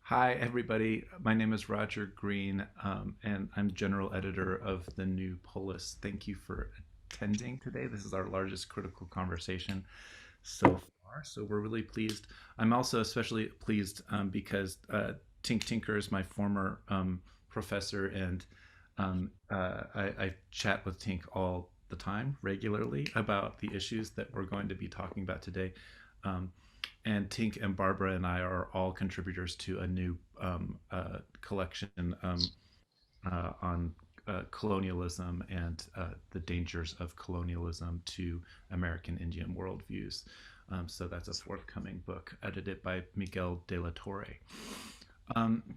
Hi, everybody. My name is Roger Green, and I'm general editor of the New Polis. Thank you for attending today. This is our largest critical conversation so far, so we're really pleased. I'm also especially pleased because Tink Tinker is my former professor, and I chat with Tink all the time, regularly, about the issues that we're going to be talking about today. Um, and Tink and Barbara and I are all contributors to a new collection on colonialism and the dangers of colonialism to American Indian worldviews. So that's a forthcoming book edited by Miguel de la Torre.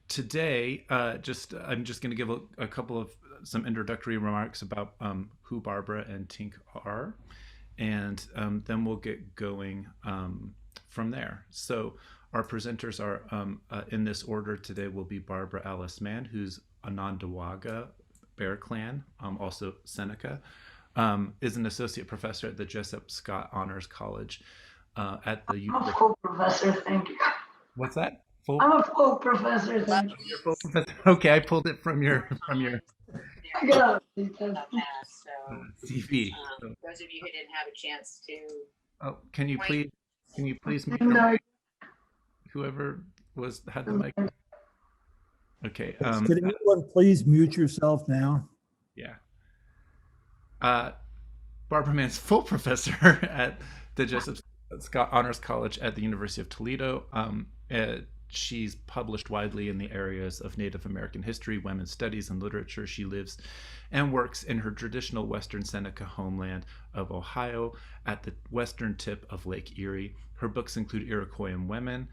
Today, I'm just going to give a couple of some introductory remarks about who Barbara and Tink are, and then we'll get going from there. So our presenters are in this order today will be Barbara Alice Mann, who's Onondawaga Bear Clan, also Seneca, is an associate professor at the Jessup Scott Honors College at the I'm a full professor, thank you. What's that? Full? I'm a full professor, thank you. You're full professor. Okay, I pulled it from your I got CV. So, Those of you who didn't have a chance to. oh, can you please make whoever had the mic? Okay. Could anyone please mute yourself now? Yeah. Barbara Mann's full professor at the Jessup Scott Honors College at the University of Toledo. She's published widely in the areas of Native American history, women's studies, and literature. She lives and works in her traditional Western Seneca homeland of Ohio at the western tip of Lake Erie. Her books include Iroquois Women,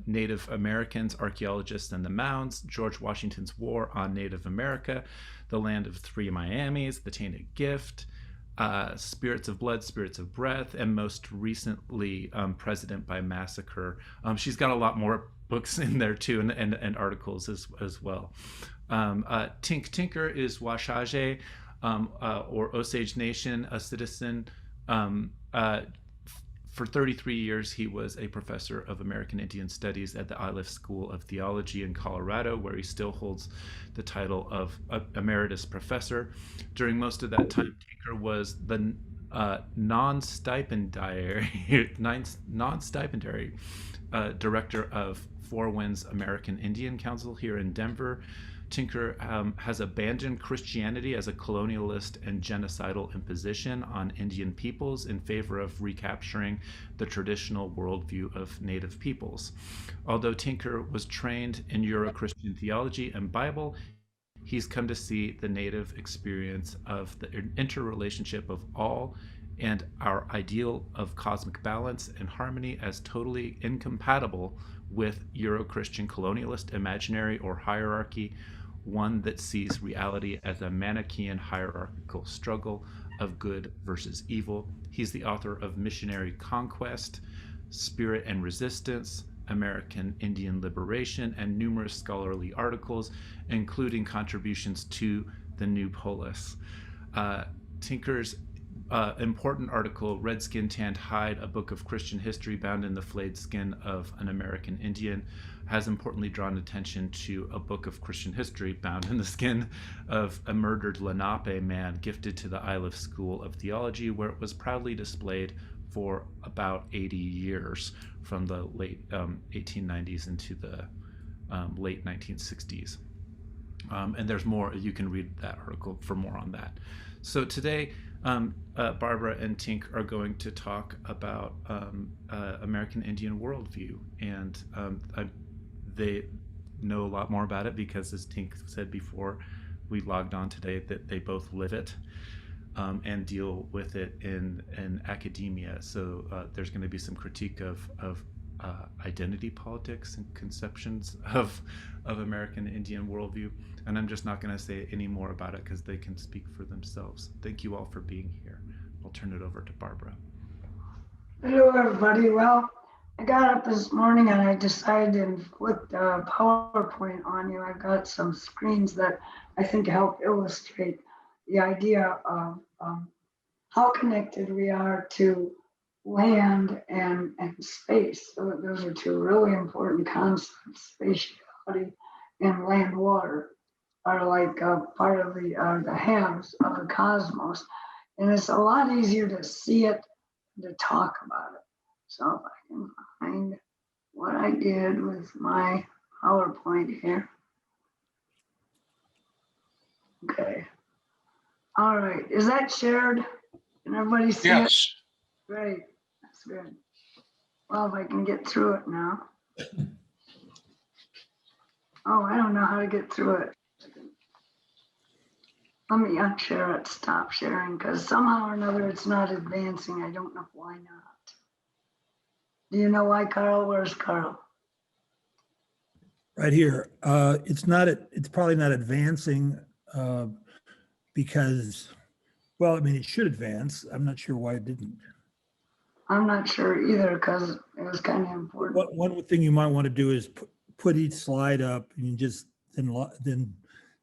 Native Americans, Archaeologists and the Mounds, George Washington's War on Native America, The Land of Three Miamis, The Tainted Gift, Spirits of Blood, Spirits of Breath, and most recently President by Massacre. She's got a lot more books in there too, and articles as well. Tink Tinker is wazhazhe, or Osage Nation, a citizen. For 33 years, he was a professor of American Indian Studies at the Alice School of Theology in Colorado, where he still holds the title of emeritus professor. During most of that time, Tinker was the non-stipendiary director of Four Winds American Indian Council here in Denver. Tinker has abandoned Christianity as a colonialist and genocidal imposition on Indian peoples in favor of recapturing the traditional worldview of Native peoples. Although Tinker was trained in Euro-Christian theology and Bible, he's come to see the Native experience of the interrelationship of all and our ideal of cosmic balance and harmony as totally incompatible with Euro-Christian colonialist imaginary or hierarchy, one that sees reality as a Manichaean hierarchical struggle of good versus evil. He's the author of Missionary Conquest, Spirit and Resistance, American Indian Liberation, and numerous scholarly articles, including contributions to the New Polis. Tinker's important article, Red Skin Tanned Hide, A Book of Christian History Bound in the Flayed Skin of an American Indian, has importantly drawn attention to a book of Christian history bound in the skin of a murdered Lenape man gifted to the Iliff School of Theology, where it was proudly displayed for about 80 years from the late 1890s into the late 1960s. And there's more. You can read that article for more on that. So today, Barbara and Tink are going to talk about American Indian worldview, and they know a lot more about it because, as Tink said before we logged on today, that they both live it and deal with it in academia. So there's going to be some critique of identity politics and conceptions of American Indian worldview. And I'm just not going to say any more about it because they can speak for themselves. Thank you all for being here. I'll turn it over to Barbara. Hello, everybody. Well, I got up this morning and I decided to flip the PowerPoint on you. I got some screens that I think help illustrate the idea of how connected we are to land and space. So those are two really important concepts. Spatiality and land water are like part of the halves of the cosmos. And it's a lot easier to see it than to talk about it. So if I can find what I did with my PowerPoint here. Okay. All right. Is that shared? Can everybody see it? Yes. Great. That's good. Well, if I can get through it now. Oh, I don't know how to get through it. Let me unshare it, stop sharing, because somehow or another it's not advancing. I don't know why not. Do you know why, Carl? Where's Carl? Right here. It's probably not advancing because, well, I mean, it should advance. I'm not sure why it didn't. I'm not sure either because it was kind of important. One thing you might want to do is put each slide up and just then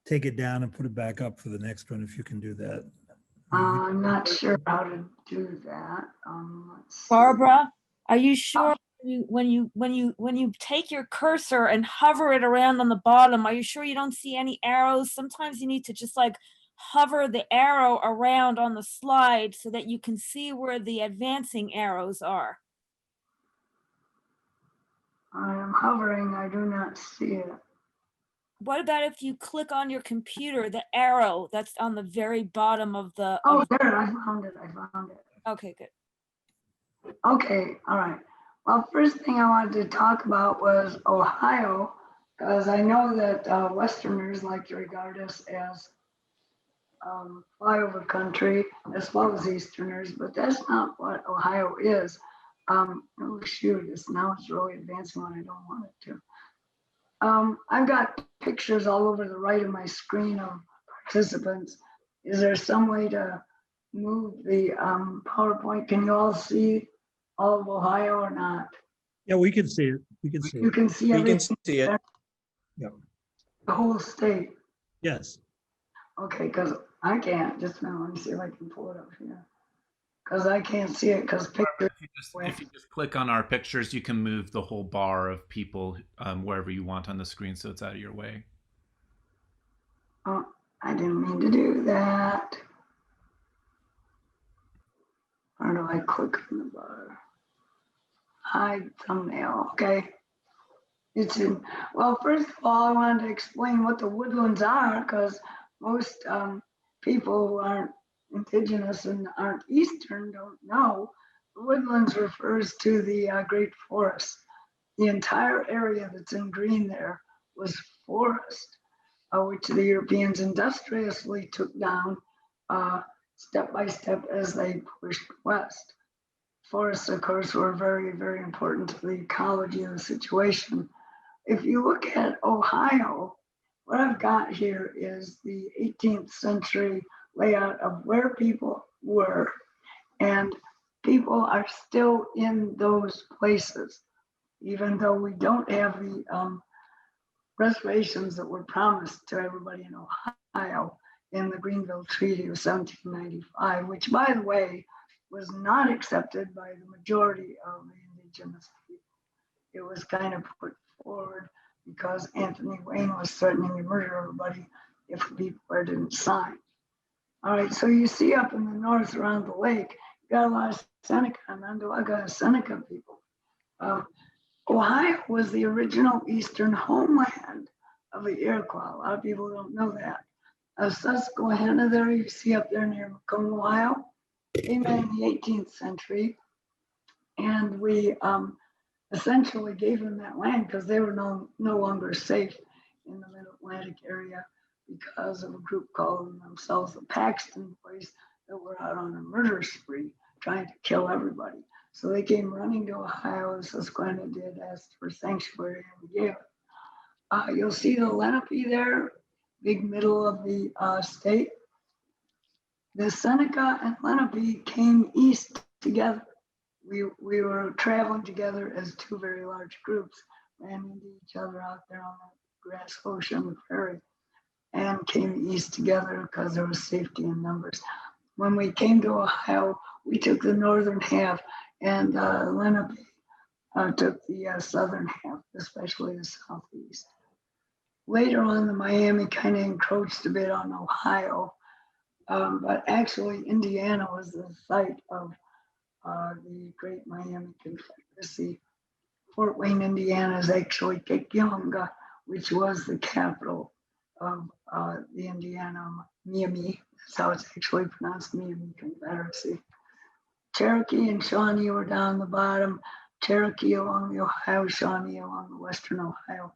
take it down and put it back up for the next one if you can do that. I'm not sure how to do that. Let's see. Barbara, are you sure when you take your cursor and hover it around on the bottom, are you sure you don't see any arrows? Sometimes you need to just like hover the arrow around on the slide so that you can see where the advancing arrows are. I am hovering. I do not see it. What about if you click on your computer, the arrow that's on the very bottom of the... Oh, there, I found it. Okay, good. Okay, all right. Well, first thing I wanted to talk about was Ohio, because I know that Westerners like to regard us as flyover country as well as Easterners, but that's not what Ohio is. Oh shoot, it's really advancing when I don't want it to. I've got pictures all over the right of my screen of participants. Is there some way to move the PowerPoint? Can you all see all of Ohio or not? Yeah, we can see it. We can see You it. can see We everything. can see it. Yeah. The whole state. Yes. Okay, because I can't. Just now, let me see if I can pull it up here. Because I can't see it because pictures. If you just click on our pictures, you can move the whole bar of people wherever you want on the screen, so it's out of your way. Oh, I didn't mean to do that. Or do I click on the bar? Hide thumbnail. Okay. It's in. Well, first of all, I wanted to explain what the woodlands are because most people who aren't Indigenous and aren't Eastern don't know. The woodlands refers to the Great Forest. The entire area that's in green there was forest, which the Europeans industriously took down step by step as they pushed west. Forests, of course, were very, very important to the ecology of the situation. If you look at Ohio, what I've got here is the 18th century layout of where people were, and people are still in those places, even though we don't have the reservations that were promised to everybody in Ohio in the Greenville Treaty of 1795, which, by the way, was not accepted by the majority of the Indigenous people. It was kind of put forward because Anthony Wayne was threatening to murder everybody if the people didn't sign. All right, so you see up in the north around the lake, you got a lot of Seneca and Onondawaga Seneca people. Ohio was the original eastern homeland of the Iroquois. A lot of people don't know that. Susquehanna there, you see up there near Macomb, Ohio, came in the 18th century, and we essentially gave them that land because they were no longer safe in the mid-Atlantic area because of a group calling themselves the Paxton Boys that were out on a murder spree trying to kill everybody. So they came running to Ohio, as Susquehanna did, asked for sanctuary, and we gave it. You'll see the Lenape there, big middle of the state. The Seneca and Lenape came east together. We were traveling together as two very large groups, ran into each other out there on the grass ocean, the prairie, and came east together because there was safety in numbers. When we came to Ohio, we took the northern half and Lenape took the southern half, especially the southeast. Later on, the Miami kind of encroached a bit on Ohio, but actually Indiana was the site of the Great Miami Confederacy. Fort Wayne, Indiana is actually Kekiunga, which was the capital of the Indiana Miami. That's how it's actually pronounced, Miami Confederacy. Cherokee and Shawnee were down the bottom, Cherokee along the Ohio, Shawnee along the western Ohio.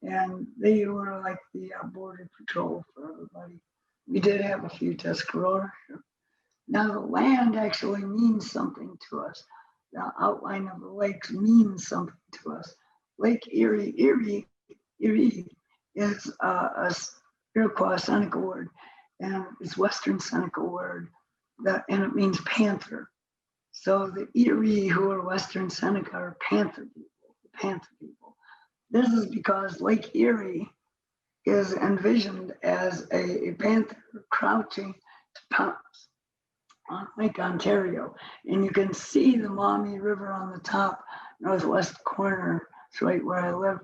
And they were like the border patrol for everybody. We did have a few Tuscarora here. Now the land actually means something to us. The outline of the lakes means something to us. Lake Erie is a Iroquois Seneca word, and it's Western Seneca word, and it means panther. So the Erie, who are Western Seneca, are panther people. This is because Lake Erie is envisioned as a panther crouching to pounce on Lake Ontario. And you can see the Maumee River on the top northwest corner. It's right where I live.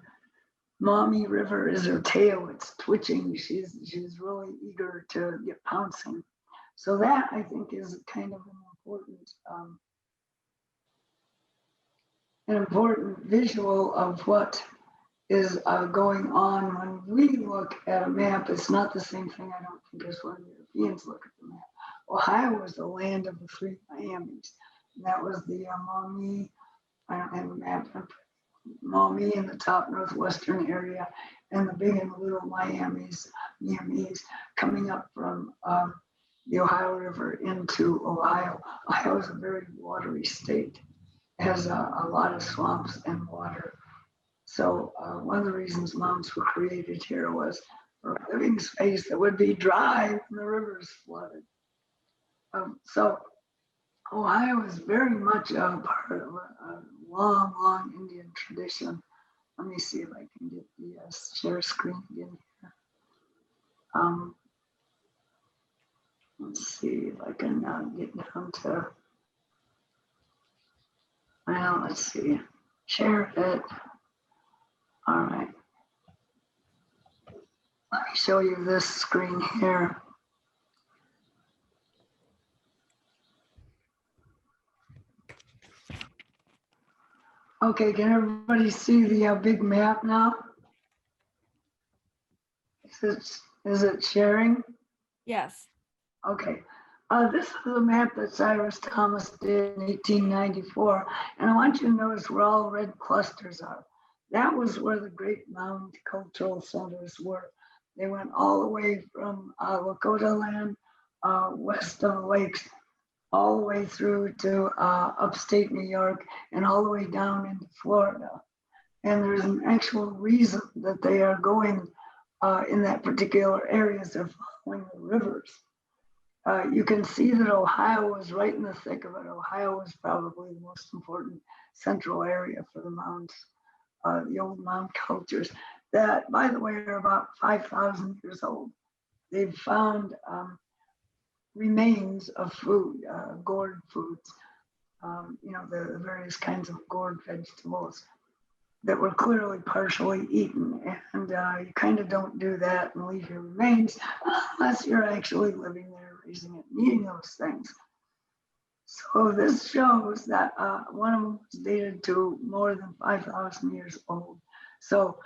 Maumee River is her tail, it's twitching. She's really eager to get pouncing. So that, I think, is kind of an important visual of what is going on when we look at a map. It's not the same thing, I don't think, as when Europeans look at the map. Ohio was the land of the three Miamis. And that was the Maumee, I don't have a map, Maumee in the top northwestern area, and the big and little Miamis coming up from the Ohio River into Ohio. Ohio is a very watery state. It has a lot of swamps and water. So one of the reasons mountains were created here was for a living space that would be dry when the rivers flooded. So Ohio is very much a part of a long Indian tradition. Let me see if I can get the share screen again here. Let's see if I can get down to, well, let's see, share it. All right. Let me show you this screen here. Okay, can everybody see the big map now? Is it sharing? Yes. Okay. This is a map that Cyrus Thomas did in 1894, and I want you to notice where all red clusters are. That was where the Great Mound cultural centers were. They went all the way from Lakota land, west of the lakes, all the way through to upstate New York, and all the way down into Florida. And there's an actual reason that they are going in that particular area, is they're following the rivers. You can see that Ohio was right in the thick of it. Ohio was probably the most important central area for the mounds, the old mound cultures that, by the way, are about 5,000 years old. They've found remains of food, gourd foods, the various kinds of gourd vegetables that were clearly partially eaten. And you kind of don't do that and leave your remains unless you're actually living there, raising it, and eating those things. So this shows that one of them was dated to more than 5,000 years old. So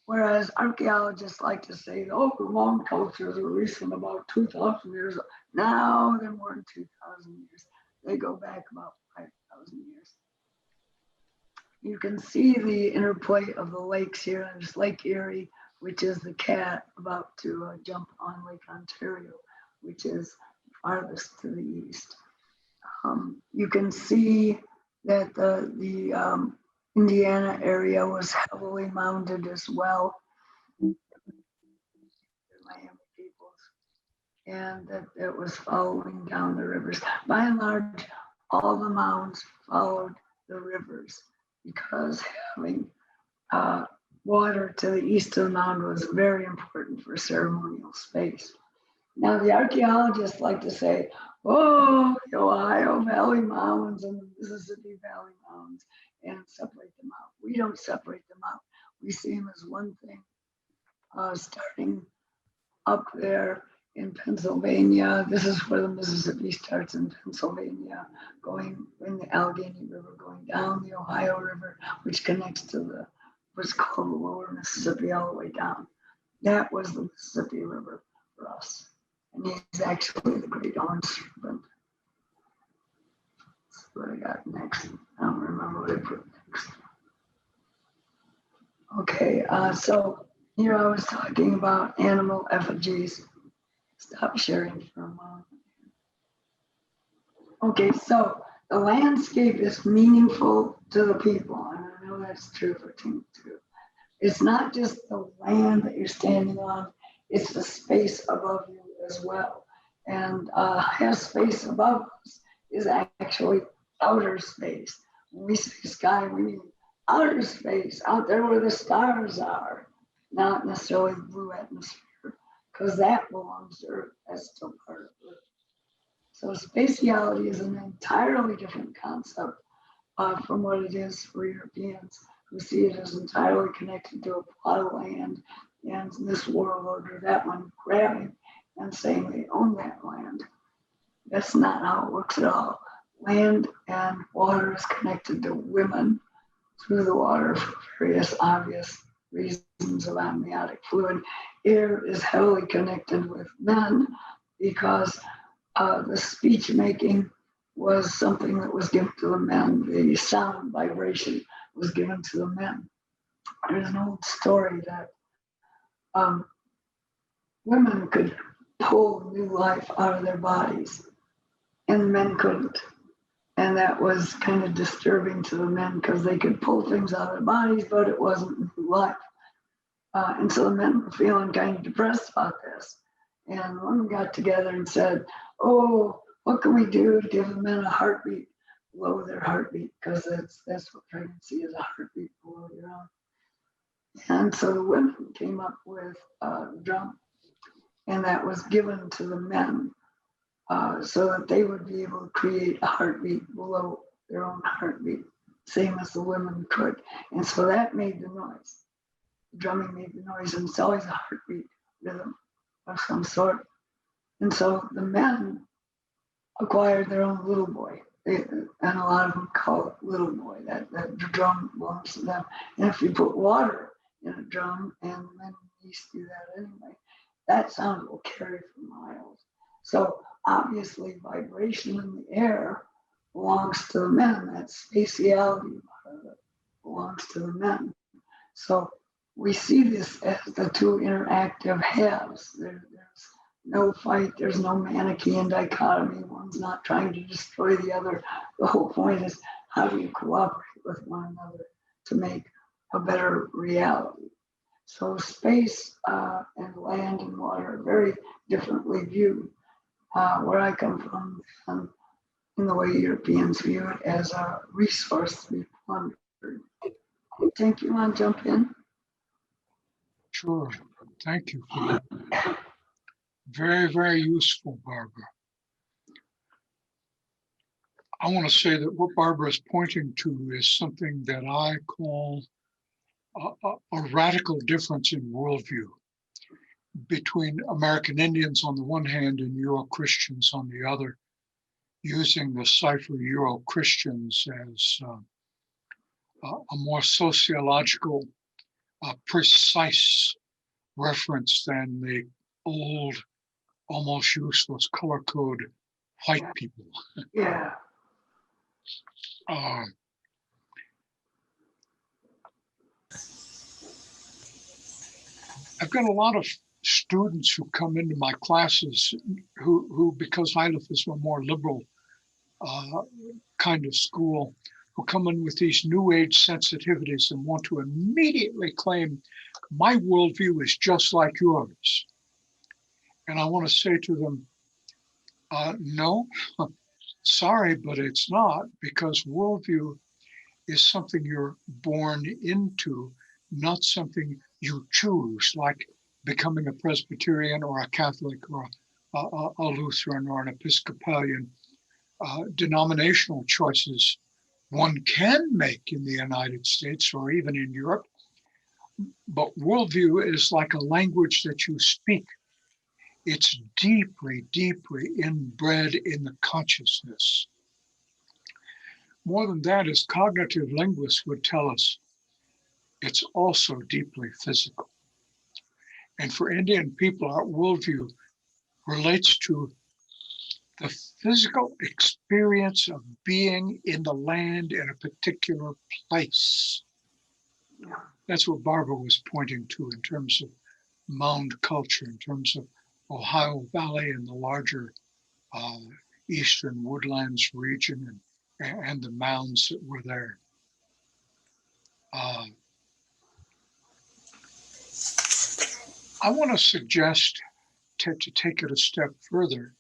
whereas archaeologists like to say, oh, the mound cultures are recent, about 2,000 years, now they're more than 2,000 years. They go back about 5,000 years. You can see the interplay of the lakes here. There's Lake Erie, which is the cat about to jump on Lake Ontario, which is farthest to the east. You can see that the Indiana area was heavily mounded as well. Miami peoples, and that it was following down the rivers. By and large, all the mounds followed the rivers because having water to the east of the mound was very important for ceremonial space. Now, the archaeologists like to say, oh, the Ohio Valley Mounds and the Mississippi Valley Mounds and separate them out. We don't separate them out. We see them as one thing, starting up there in Pennsylvania. This is where the Mississippi starts in Pennsylvania, going in the Allegheny River, going down the Ohio River, which connects to what's called the lower Mississippi all the way down. That was the Mississippi River for us. And he's actually the great orange serpent. That's what I got next. I don't remember what I put next. Okay, so here I was talking about animal effigies. Stop sharing for a moment. Okay, so the landscape is meaningful to the people, and I know that's true for Tink too. It's not just the land that you're standing on, it's the space above you as well. And highest space above us is actually outer space. When we say sky, we mean outer space, out there where the stars are, not necessarily the blue atmosphere, because that belongs to Earth, that's still part of Earth. So spatiality is an entirely different concept from what it is for Europeans, who see it as entirely connected to a plot of land and this warlord or that one grabbing and saying they own that land. That's not how it works at all. Land and water is connected to women through the water for various obvious reasons of amniotic fluid. Air is heavily connected with men because the speech making was something that was given to the men. The sound vibration was given to the men. There's an old story that women could pull new life out of their bodies and men couldn't. And that was kind of disturbing to the men because they could pull things out of their bodies, but it wasn't new life. And so the men were feeling kind of depressed about this. And one got together and said, oh, what can we do to give the men a heartbeat below their heartbeat? Because that's what pregnancy is, a heartbeat below your own. And so the women came up with a drum, and that was given to the men so that they would be able to create a heartbeat below their own heartbeat, same as the women could. And so that made the noise. The drumming made the noise, and it's always a heartbeat rhythm of some sort. And so the men acquired their own little boy. And a lot of them call it little boy, that drum belongs to them. And if you put water in a drum, and men used to do that anyway, that sound will carry for miles. So obviously vibration in the air belongs to the men. That spatiality belongs to the men. So we see this as the two interactive halves. There's no fight, there's no Manichaean dichotomy. One's not trying to destroy the other. The whole point is, how do you cooperate with one another to make a better reality? So space and land and water are very differently viewed. Where I come from, in the way Europeans view it as a resource to be plundered. Tink, you want to jump in? Sure. Thank you for that. Very, very useful, Barbara. I want to say that what Barbara is pointing to is something that I call a radical difference in worldview between American Indians on the one hand and Euro-Christians on the other, using the cipher Euro-Christians as a more sociological, precise reference than the old, almost useless color code white people. Yeah. I've got a lot of students who come into my classes who because ILIF is a more liberal kind of school, who come in with these new age sensitivities and want to immediately claim my worldview is just like yours. And I want to say to them, no, sorry, but it's not, because worldview is something you're born into, not something you choose, like becoming a Presbyterian or a Catholic or a Lutheran or an Episcopalian, denominational choices one can make in the United States or even in Europe. But worldview is like a language that you speak. It's deeply, deeply inbred in the consciousness. More than that, as cognitive linguists would tell us, it's also deeply physical. And for Indian people, our worldview relates to the physical experience of being in the land in a particular place. That's what Barbara was pointing to in terms of mound culture, in terms of Ohio Valley and the larger eastern woodlands region and the mounds that were there. I want to suggest to take it a step further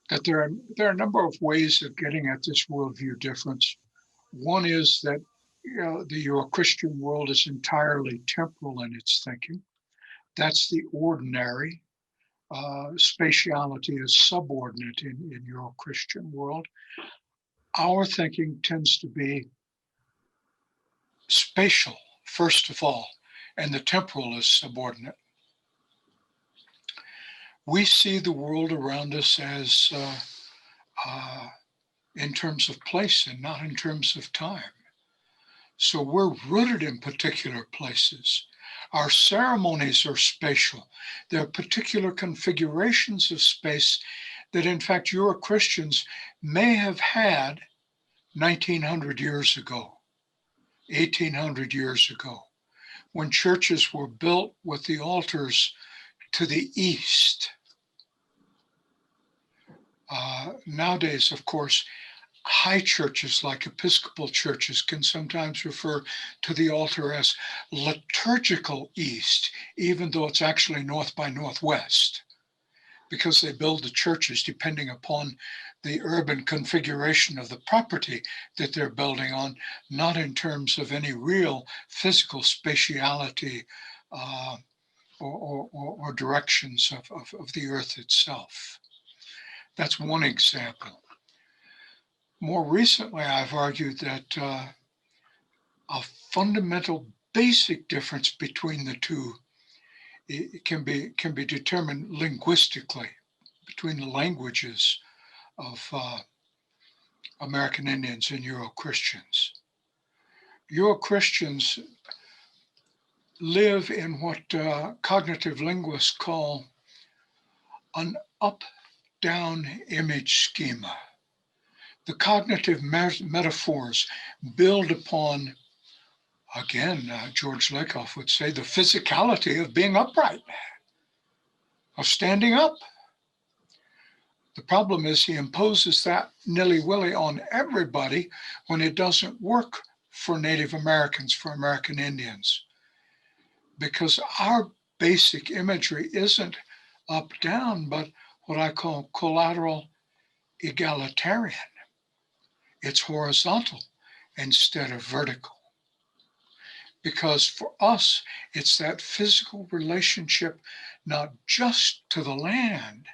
that there are a number of ways of getting at this worldview difference. One is that the Eurochristian world is entirely temporal in its thinking. That's the ordinary. Spatiality is subordinate in Eurochristian world. Our thinking tends to be spatial, first of all, and the temporal is subordinate. We see the world around us as in terms of place and not in terms of time. So we're rooted in particular places. Our ceremonies are spatial. There are particular configurations of space that in fact Eurochristians may have had 1900 years ago, 1800 years ago, when churches were built with the altars to the east. Nowadays, of course, high churches like Episcopal churches can sometimes refer to the altar as liturgical east, even though it's actually north by northwest, because they build the churches depending upon the urban configuration of the property that they're building on, not in terms of any real physical spatiality or directions of the earth itself. That's one example. More recently, I've argued that a fundamental basic difference between the two can be determined linguistically between the languages of American Indians and Eurochristians. Eurochristians live in what cognitive linguists call an up-down image schema. The cognitive metaphors build upon, again, George Lakoff would say, the physicality of being upright, of standing up. The problem is he imposes that nilly-willy on everybody when it doesn't work for Native Americans, for American Indians. Because our basic imagery isn't up-down, but what I call collateral egalitarian. It's horizontal instead of vertical. Because for us, it's that physical relationship, not just to the land,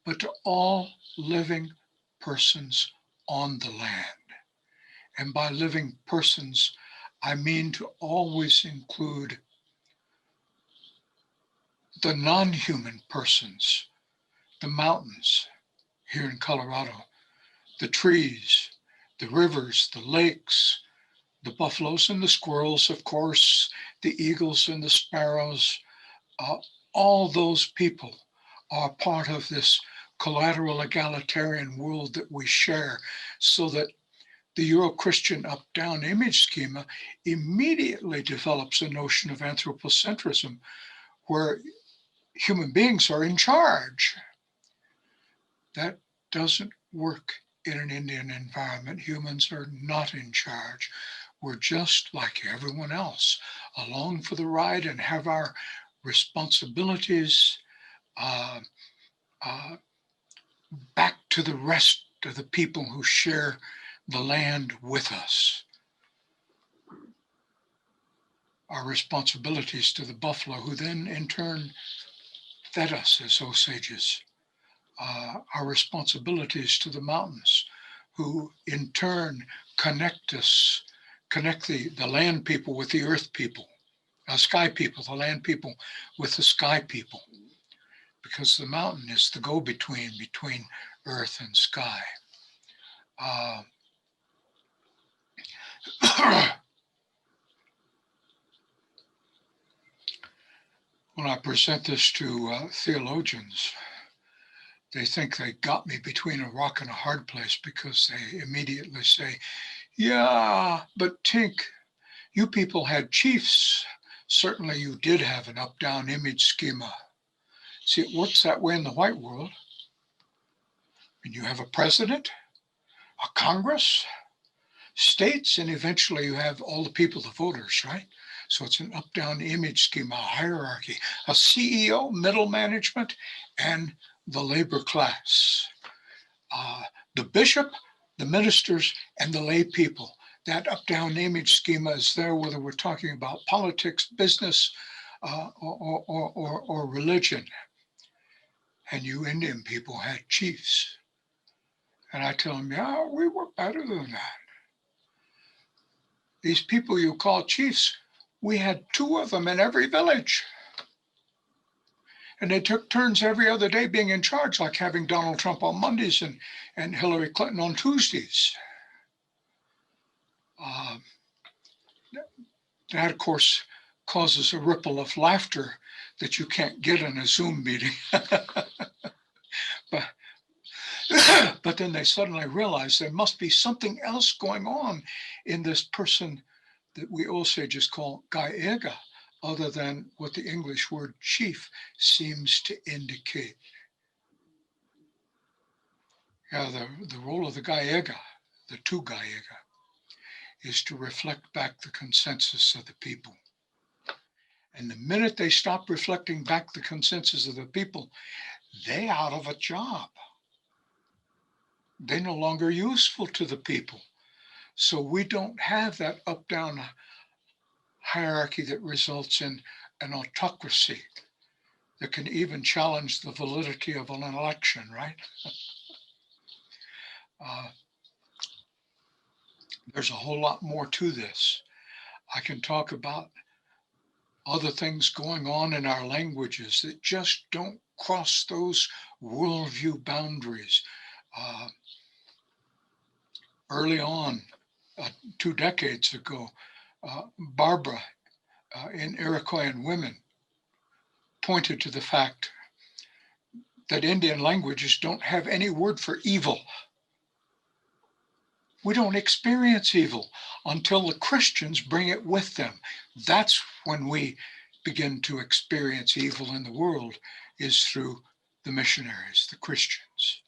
but to all living persons on the land. And by living persons, I mean to always include the non-human persons, the mountains here in Colorado, the trees, the rivers, the lakes, the buffaloes and the squirrels, of course, the eagles and the sparrows, all those people are part of this collateral egalitarian world that we share, so that the Euro-Christian up-down image schema immediately develops a notion of anthropocentrism, where human beings are in charge. That doesn't work in an Indian environment. Humans are not in charge. We're just like everyone else, along for the ride and have our responsibilities back to the rest of the people who share the land with us. Our responsibilities to the buffalo, who then in turn fed us as Osages our responsibilities to the mountains, who in turn connect the land people with the earth people, sky people, the land people with the sky people, because the mountain is the go-between between earth and sky. When I present this to theologians, they think they got me between a rock and a hard place, because they immediately say, yeah, but Tink, you people had chiefs. Certainly you did have an up-down image schema. See, it works that way in the white world. And you have a president, a Congress, states, and eventually you have all the people, the voters, right? So it's an up-down image schema, a hierarchy, a CEO, middle management, and the labor class. The bishop, the ministers, and the lay people. That up-down image schema is there whether we're talking about politics, business, or religion. And you Indian people had chiefs. And I tell them, yeah, we were better than that. These people you call chiefs, we had 2 of them in every village. And they took turns every other day being in charge, like having Donald Trump on Mondays and Hillary Clinton on Tuesdays. That, of course, causes a ripple of laughter that you can't get in a Zoom meeting. But then they suddenly realize there must be something else going on in this person that we Osages call Gaiega, other than what the English word chief seems to indicate. Yeah, the role of the Gaiega, the two Gaiega, is to reflect back the consensus of the people. And the minute they stop reflecting back the consensus of the people, they out of a job. They're no longer useful to the people. So we don't have that up-down hierarchy that results in an autocracy that can even challenge the validity of an election, right? There's a whole lot more to this. I can talk about other things going on in our languages that just don't cross those worldview boundaries. Early on, 2 decades ago, Barbara in Iroquois Women pointed to the fact that Indian languages don't have any word for evil. We don't experience evil until the Christians bring it with them. That's when we begin to experience evil in the world, is through the missionaries, the Christians,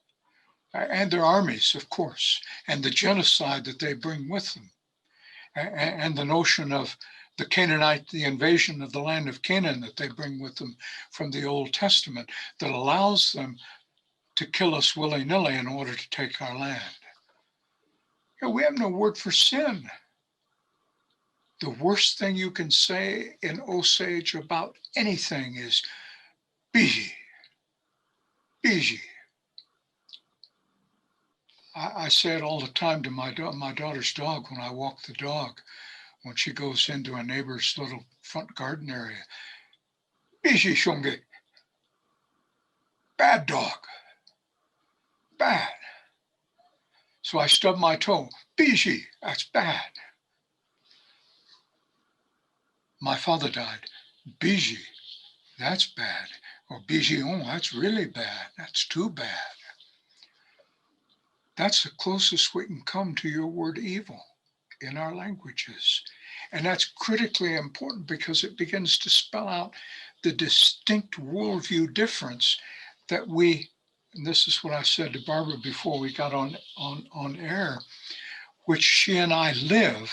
and their armies, of course, and the genocide that they bring with them, and the notion of the Canaanite, the invasion of the land of Canaan that they bring with them from the Old Testament, that allows them to kill us willy-nilly in order to take our land. We have no word for sin. The worst thing you can say in Osage about anything is biji, biji. I say it all the time to my daughter's dog when I walk the dog, when she goes into a neighbor's little front garden area. Biji shunge. Bad dog. Bad. So I stub my toe. Biji, that's bad. My father died. Biji, that's bad. Or bijion, that's really bad. That's too bad. That's the closest we can come to your word evil in our languages. And that's critically important because it begins to spell out the distinct worldview difference that we, and this is what I said to Barbara before we got on air, which she and I live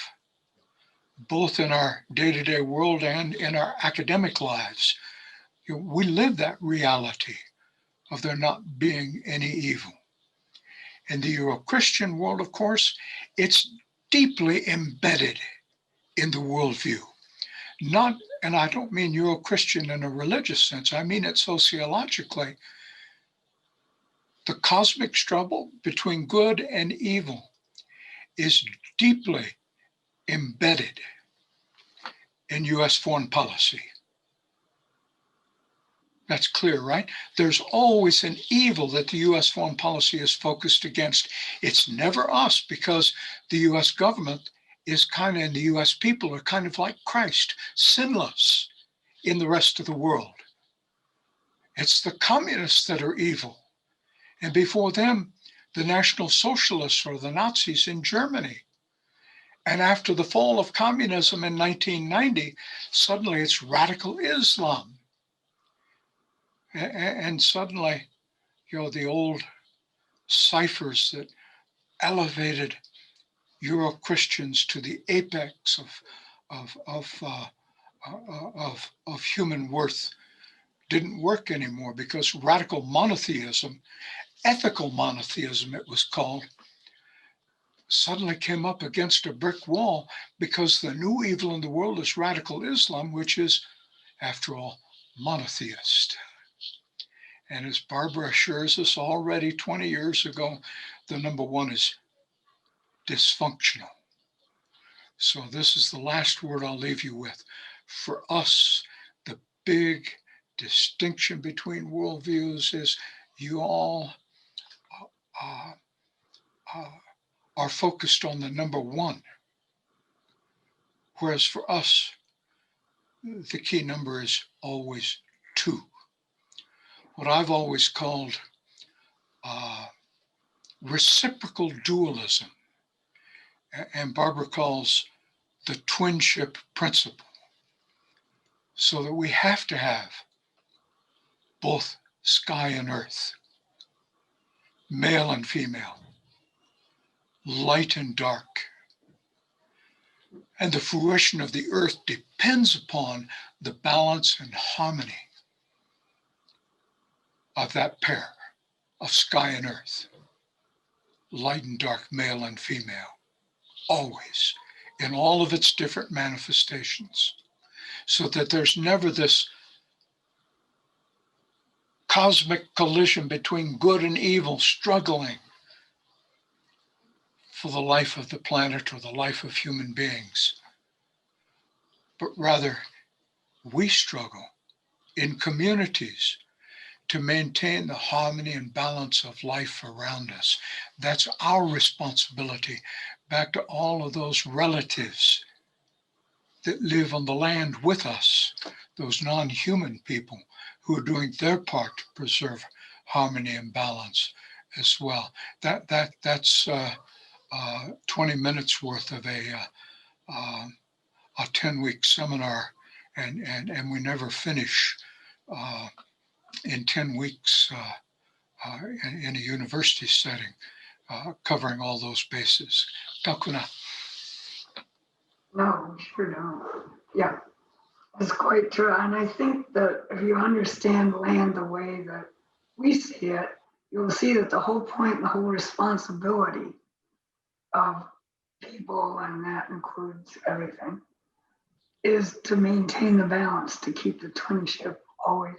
both in our day-to-day world and in our academic lives. We live that reality of there not being any evil. In the Euro-Christian world, of course, it's deeply embedded in the worldview Not, and I don't mean Euro-Christian in a religious sense, I mean it sociologically. The cosmic struggle between good and evil is deeply embedded in US foreign policy. That's clear, right? There's always an evil that the US foreign policy is focused against. It's never us, because the US government is kind of, and the US people are kind of like Christ, sinless in the rest of the world. It's the communists that are evil. And before them, the National Socialists or the Nazis in Germany. And after the fall of communism in 1990, suddenly it's radical Islam. And suddenly, the old ciphers that elevated Euro-Christians to the apex of human worth didn't work anymore, because radical monotheism, ethical monotheism it was called, suddenly came up against a brick wall, because the new evil in the world is radical Islam, which is, after all, monotheist. And as Barbara assures us already 20 years ago, the number one is dysfunctional. So this is the last word I'll leave you with. For us, the big distinction between worldviews is you all are focused on the number one, whereas for us, the key number is always two. What I've always called reciprocal dualism, and Barbara calls the Twinship Principle, so that we have to have both sky and earth, male and female, light and dark. And the fruition of the earth depends upon the balance and harmony of that pair of sky and earth, light and dark, male and female, always, in all of its different manifestations, so that there's never this cosmic collision between good and evil struggling for the life of the planet or the life of human beings, but rather we struggle in communities to maintain the harmony and balance of life around us. That's our responsibility, back to all of those relatives that live on the land with us, those non-human people who are doing their part to preserve harmony and balance as well. That's 20 minutes worth of a 10-week seminar, and we never finish in 10 weeks in a university setting, covering all those bases. Kakuna. No, we sure don't. Yeah, it's quite true. And I think that if you understand land the way that we see it, you'll see that the whole point, the whole responsibility of people, and that includes everything, is to maintain the balance, to keep the twinship always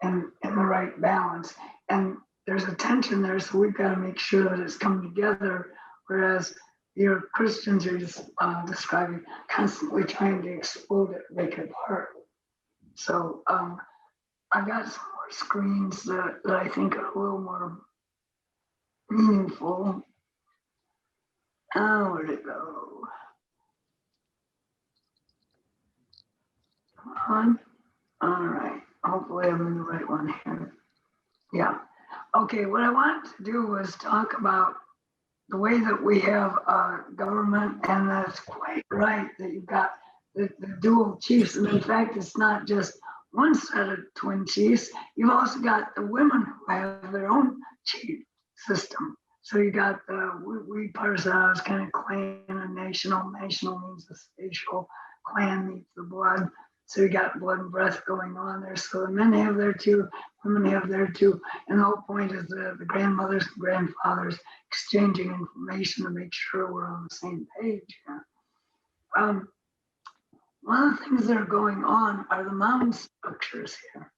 in the right balance. And there's a tension there, so we've got to make sure that it's coming together, whereas your Christians are just describing constantly trying to explode it, make it apart. So I got some more screens that I think are a little more meaningful. Oh, where'd it go? Come on. All right. Hopefully I'm in the right one here. Yeah. Okay, what I wanted to do was talk about the way that we have government, and that's quite right that you've got the dual chiefs. And in fact, it's not just one set of twin chiefs. You've also got the women who have their own chief system. So you got we parse out as kind of clan and national. National means the spatial, clan means the blood. So you got blood and breath going on there. So the men have their two, women have their two. And the whole point is the grandmothers and grandfathers exchanging information to make sure we're on the same page. One of the things that are going on are the mound structures here.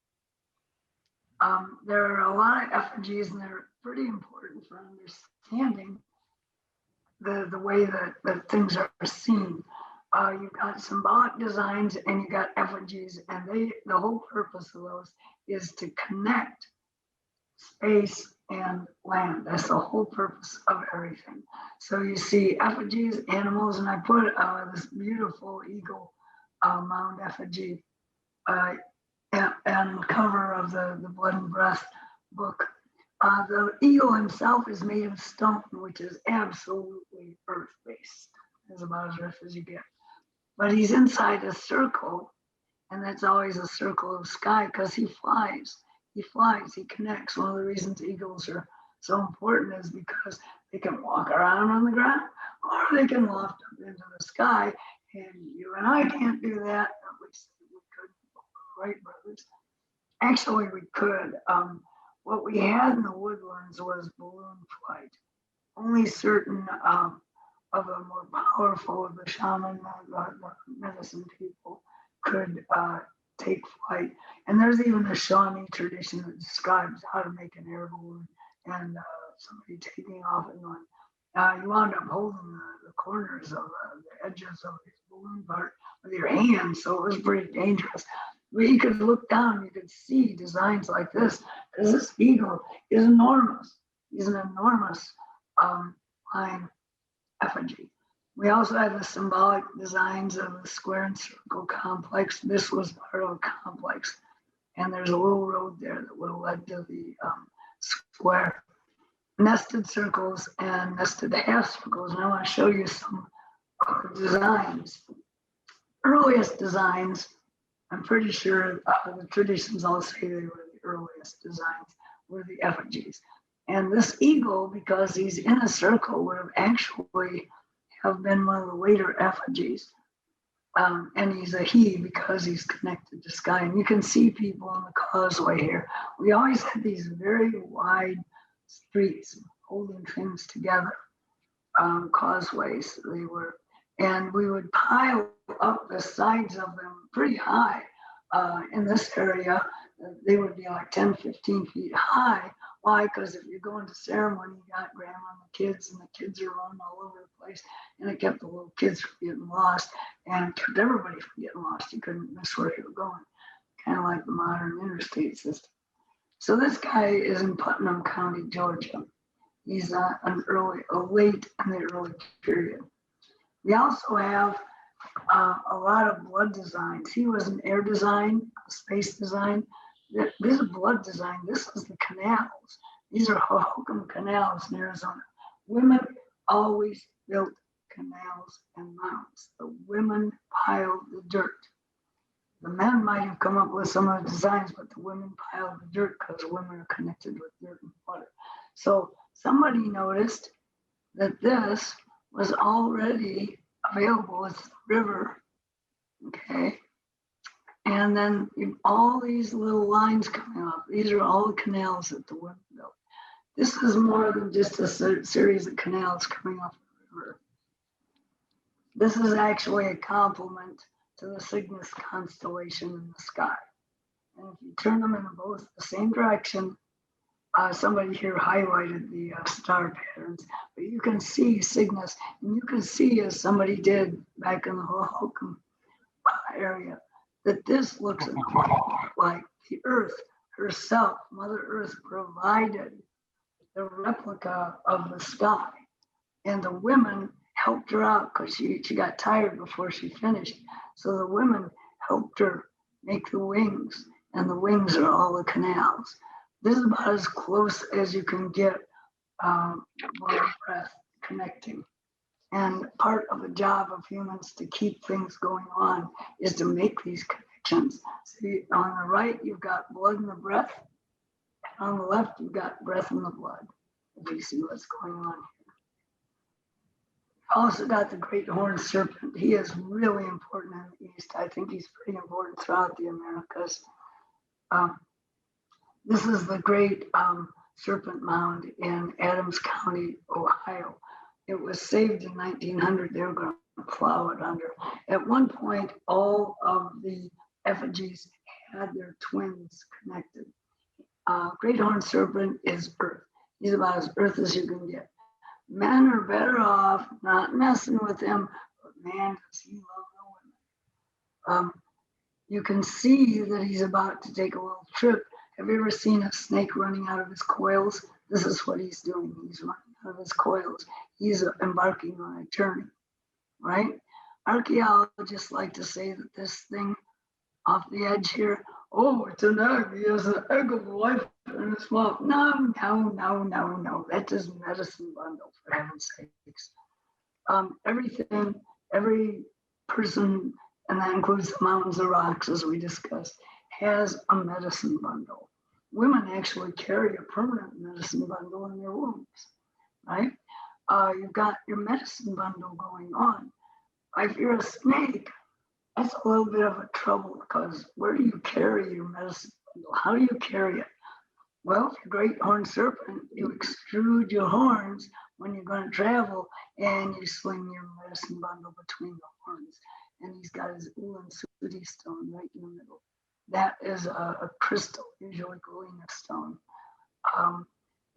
There are a lot of effigies, and they're pretty important for understanding the way that things are seen. You've got symbolic designs and you got effigies, and the whole purpose of those is to connect space and land. That's the whole purpose of everything. So you see effigies, animals, and I put this beautiful eagle mound effigy and cover of the Blood and Breath book. The eagle himself is made of stone, which is absolutely earth-based. It's about as earth as you get. But he's inside a circle, and that's always a circle of sky because he flies. He flies, he connects. One of the reasons eagles are so important is because they can walk around on the ground or they can loft up into the sky. And you and I can't do that. At least we could, right, brothers? Actually, we could. What we had in the woodlands was balloon flight. Only certain of the more powerful of the shaman, the medicine people could take flight. And there's even a Shawnee tradition that describes how to make an air balloon and somebody taking off and going. You wound up holding the corners of the edges of his balloon part with your hands, so it was pretty dangerous. But you could look down, you could see designs like this, because this eagle is enormous. He's an enormous flying effigy. We also have the symbolic designs of the square and circle complex. This was part of a complex. And there's a little road there that would have led to the square. Nested circles and nested half circles. And I want to show you some of the designs. Earliest designs, I'm pretty sure the traditions all say they were the earliest designs, were the effigies. And this eagle, because he's in a circle, would have actually have been one of the later effigies. And he's a he because he's connected to sky. And you can see people on the causeway here. We always had these very wide streets holding things together, causeways they were. And we would pile up the sides of them pretty high. In this area, they would be like 10, 15 feet high. Why? Because if you're going to ceremony, you got grandma and the kids are running all over the place, and it kept the little kids from getting lost, and kept everybody from getting lost. You couldn't miss where you were going, kind of like the modern interstate system. So this guy is in Putnam County, Georgia. He's a late in the early period. We also have a lot of blood designs. He was an air design, a space design. This is blood design. This is the canals. These are Hohokam canals in Arizona. Women always built canals and mounds. The women piled the dirt. The men might have come up with some of the designs, but the women piled the dirt because women are connected with dirt and water. So somebody noticed that this was already available as the river, okay? And then all these little lines coming off, these are all the canals that the women built. This is more than just a series of canals coming off the river. This is actually a complement to the Cygnus constellation in the sky. And if you turn them in both the same direction, somebody here highlighted the star patterns, but you can see Cygnus, and you can see, as somebody did back in the Hohokam area, that this looks like the Earth herself. Mother Earth provided the replica of the sky, and the women helped her out because she got tired before she finished. So the women helped her make the wings, and the wings are all the canals. This is about as close as you can get breath connecting. And part of the job of humans to keep things going on is to make these connections. See, on the right, you've got blood in the breath. And on the left, you've got breath in the blood. If you see what's going on here. Also got the great horned serpent. He is really important in the East. I think he's pretty important throughout the Americas. This is the great Serpent Mound in Adams County, Ohio. It was saved in 1900. They were going to plow it under. At one point, all of the effigies had their twins connected. Great horned serpent is earth. He's about as earth as you can get. Men are better off not messing with him, but man, does he love the women. You can see that he's about to take a little trip. Have you ever seen a snake running out of his coils? This is what he's doing. He's running out of his coils. He's embarking on a journey, right? Archaeologists like to say that this thing off the edge here, oh, it's an egg. He has an egg of life in his mouth. No. That's his medicine bundle, for heaven's sakes. Everything, every person, and that includes the mountains of rocks, as we discussed, has a medicine bundle. Women actually carry a permanent medicine bundle in their wombs, right? You've got your medicine bundle going on. If you're a snake, that's a little bit of a trouble, because where do you carry your medicine bundle? How do you carry it? Well, if you're a great horned serpent, you extrude your horns when you're going to travel, and you sling your medicine bundle between the horns. And he's got his Ulan-Sudi stone right in the middle. That is a crystal, usually galena stone,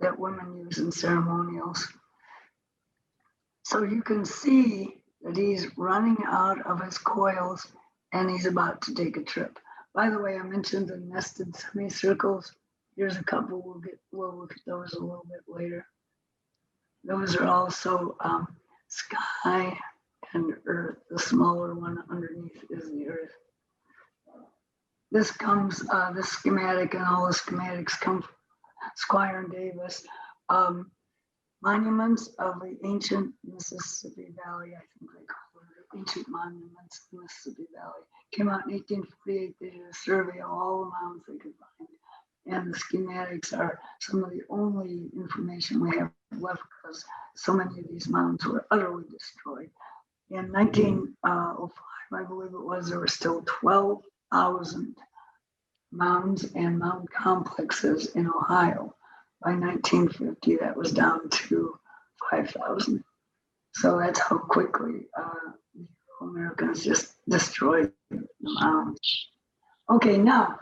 that women use in ceremonials. So you can see that he's running out of his coils and he's about to take a trip. By the way, I mentioned the nested semicircles. Here's a couple. We'll look at those a little bit later. Those are also sky and earth. The smaller one underneath is the earth. This comes, the schematic, and all the schematics come from Squire and Davis. Monuments of the ancient Mississippi Valley, I think they call it, ancient monuments of the Mississippi Valley. Came out in 1848. They did a survey of all the mounds they could find. And the schematics are some of the only information we have left, because so many of these mounds were utterly destroyed. In 1905, I believe it was, there were still 12,000 mounds and mound complexes in Ohio. By 1950, that was down to 5,000. So that's how quickly the Americans just destroyed the mounds. Okay, now,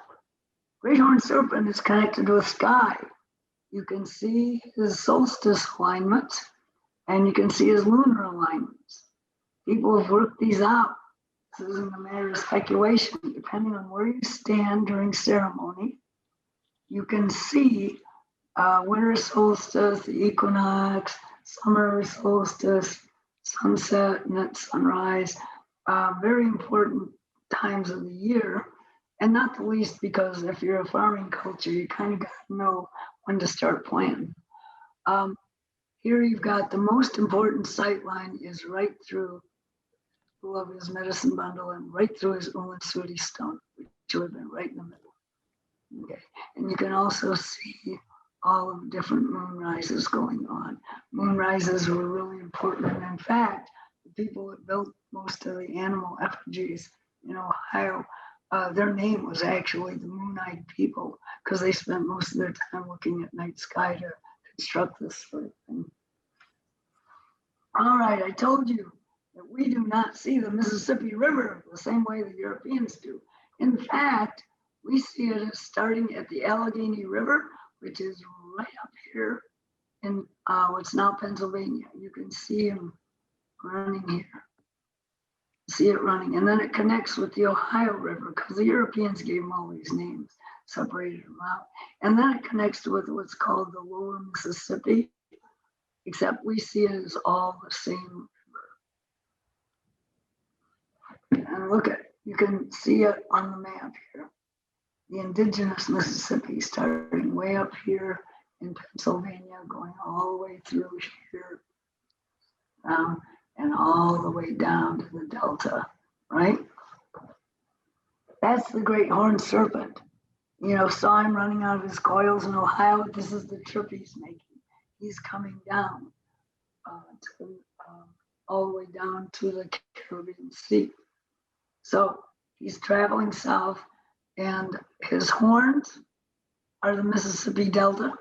Great Horned Serpent is connected with sky. You can see his solstice alignments, and you can see his lunar alignments. People have worked these out. This isn't a matter of speculation. Depending on where you stand during ceremony, you can see winter solstice, the equinox, summer solstice, sunset, and at sunrise. Very important times of the year. And not the least because if you're a farming culture, you kind of got to know when to start planting. Here you've got the most important sight line is right through of his medicine bundle and right through his Ulan-Sudi stone, which would have been right in the middle. Okay, and you can also see all of the different moonrises going on. Moonrises were really important. And in fact, the people that built most of the animal effigies in Ohio, their name was actually the Moon-Eyed People, because they spent most of their time looking at night sky to construct this sort of thing. All right, I told you that we do not see the Mississippi River the same way the Europeans do. In fact, we see it as starting at the Allegheny River, which is right up here in what's now Pennsylvania. You can see him running here. See it running, and then it connects with the Ohio River, because the Europeans gave them all these names, separated them out. And then it connects with what's called the Lower Mississippi, except we see it as all the same river. And look at, you can see it on the map here. The Indigenous Mississippi, starting way up here in Pennsylvania, going all the way through here, and all the way down to the Delta, right? That's the Great Horned Serpent. Saw him running out of his coils in Ohio. This is the trip he's making. He's coming down all the way down to the Caribbean Sea. So he's traveling south, and his horns are the Mississippi Delta,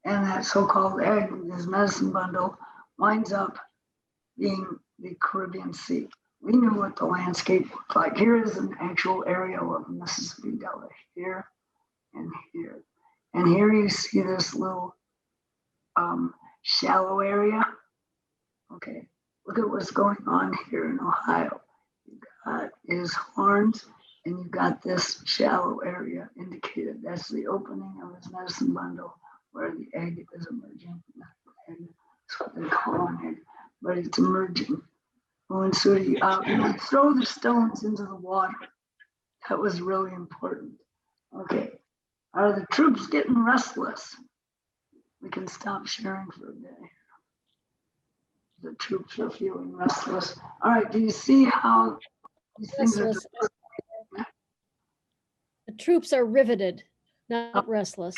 and that so-called egg, his medicine bundle, winds up being the Caribbean Sea. we knew what the landscape looked like. Here is an actual aerial of Mississippi Delta, here and here. And here you see this little shallow area. Okay, look at what's going on here in Ohio. You got his horns, and you got this shallow area indicated. That's the opening of his medicine bundle where the egg is emerging. That's what they call an egg, but it's emerging. And so you throw the stones into the water. That was really important. Okay, are the troops getting restless? We can stop sharing for a day. The troops are feeling restless. All right, do you see how these things are? Restless. The troops are riveted, not restless.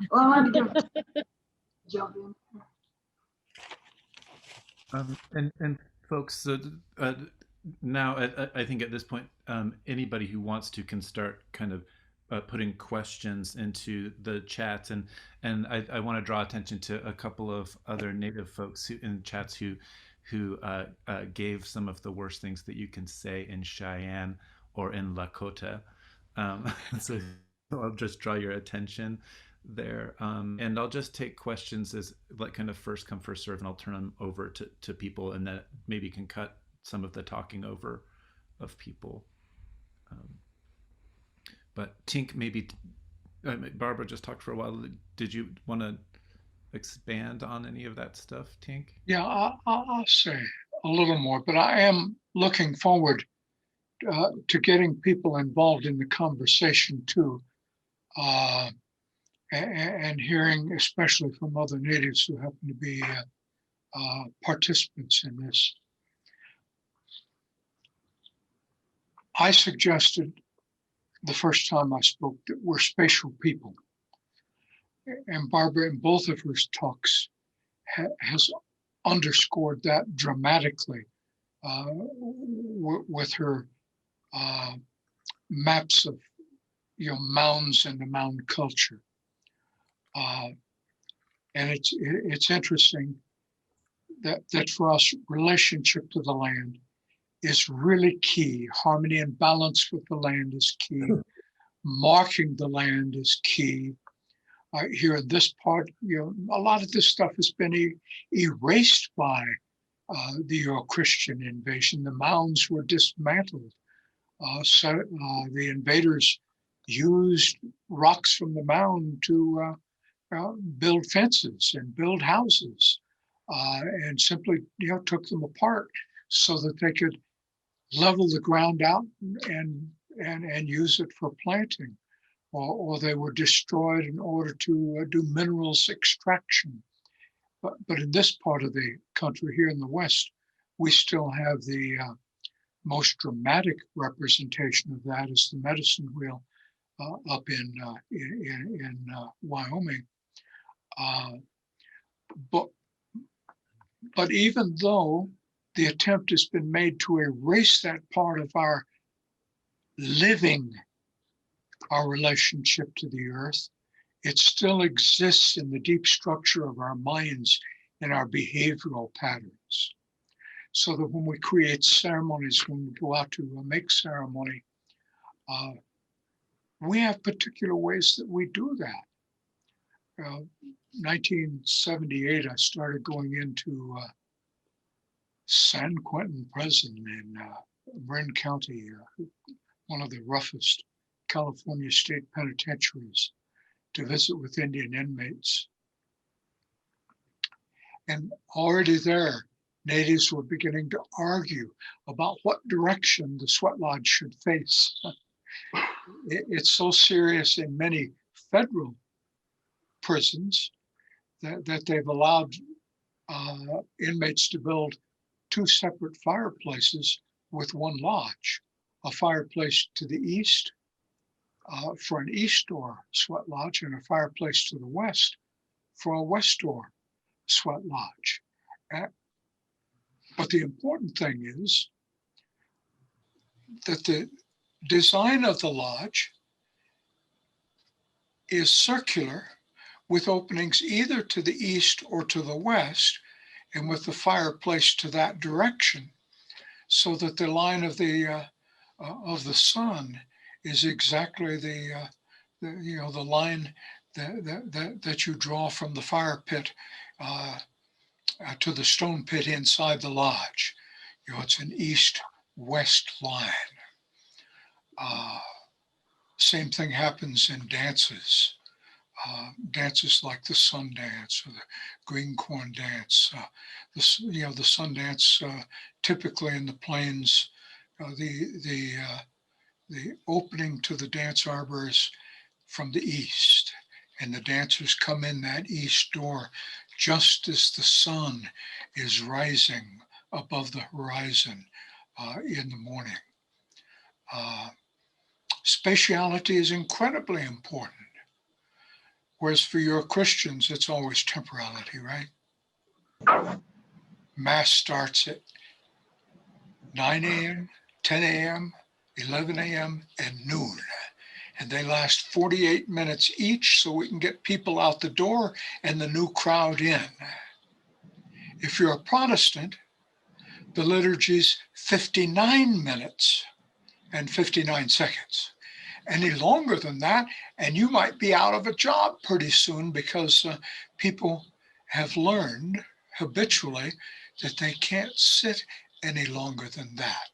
Well, I want to give jump in. And folks, now I think at this point, anybody who wants to can start kind of putting questions into the chats, and I want to draw attention to a couple of other Native folks in chats who gave some of the worst things that you can say in Cheyenne or in Lakota. So I'll just draw your attention there, and I'll just take questions as like kind of first come first serve, and I'll turn them over to people, and that maybe can cut some of the talking over of people. But Tink, maybe Barbara just talked for a while. Did you want to expand on any of that stuff, Tink? Yeah, I'll say a little more, but I am looking forward to getting people involved in the conversation too, and hearing, especially from other natives who happen to be participants in this. I suggested the first time I spoke that we're spatial people. And Barbara, in both of her talks, has underscored that dramatically with her maps of mounds and the mound culture. And it's interesting that for us, relationship to the land is really key. Harmony and balance with the land is key. Marking the land is key. Here in this part, a lot of this stuff has been erased by the Euro-Christian invasion. The mounds were dismantled. So the invaders used rocks from the mound to build fences and build houses, and simply took them apart so that they could level the ground out and use it for planting, or they were destroyed in order to do minerals extraction. But in this part of the country, here in the West, we still have the most dramatic representation of that is the medicine wheel up in Wyoming. But even though the attempt has been made to erase that part of our living, our relationship to the earth, it still exists in the deep structure of our minds and our behavioral patterns. So that when we create ceremonies, when we go out to make ceremony, we have particular ways that we do that. 1978, I started going into San Quentin Prison in Marin County, one of the roughest California state penitentiaries, to visit with Indian inmates. And already there, natives were beginning to argue about what direction the sweat lodge should face. It's so serious in many federal prisons that they've allowed inmates to build two separate fireplaces with one lodge, a fireplace to the east for an east door sweat lodge, and a fireplace to the west for a west door sweat lodge. But the important thing is that the design of the lodge is circular, with openings either to the east or to the west, and with the fireplace to that direction, so that the line of the sun is exactly the line that you draw from the fire pit to the stone pit inside the lodge. It's an east-west line. Same thing happens in dances. Dances like the sun dance or the green corn dance. The sun dance typically in the plains, the opening to the dance arbor is from the east, and the dancers come in that east door just as the sun is rising above the horizon in the morning. Spatiality is incredibly important. Whereas for Christians, it's always temporality, right? Mass starts at 9 a.m., 10 a.m., 11 a.m., and noon. And they last 48 minutes each, so we can get people out the door and the new crowd in. If you're a Protestant, the liturgy's 59 minutes and 59 seconds. Any longer than that, and you might be out of a job pretty soon because people have learned habitually that they can't sit any longer than that.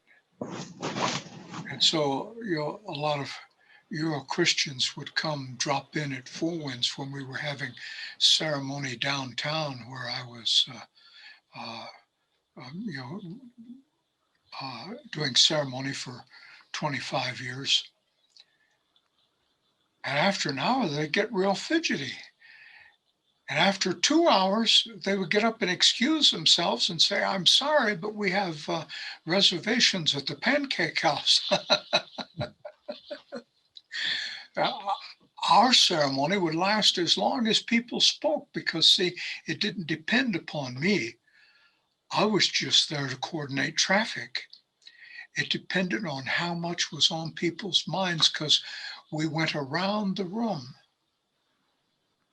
And so, a lot of Euro-Christians would come drop in at Four Winds when we were having ceremony downtown where I was doing ceremony for 25 years. And after an hour, they get real fidgety. And after 2 hours, they would get up and excuse themselves and say, "I'm sorry, but we have reservations at the Pancake House." Our ceremony would last as long as people spoke because, see, it didn't depend upon me. I was just there to coordinate traffic. It depended on how much was on people's minds because we went around the room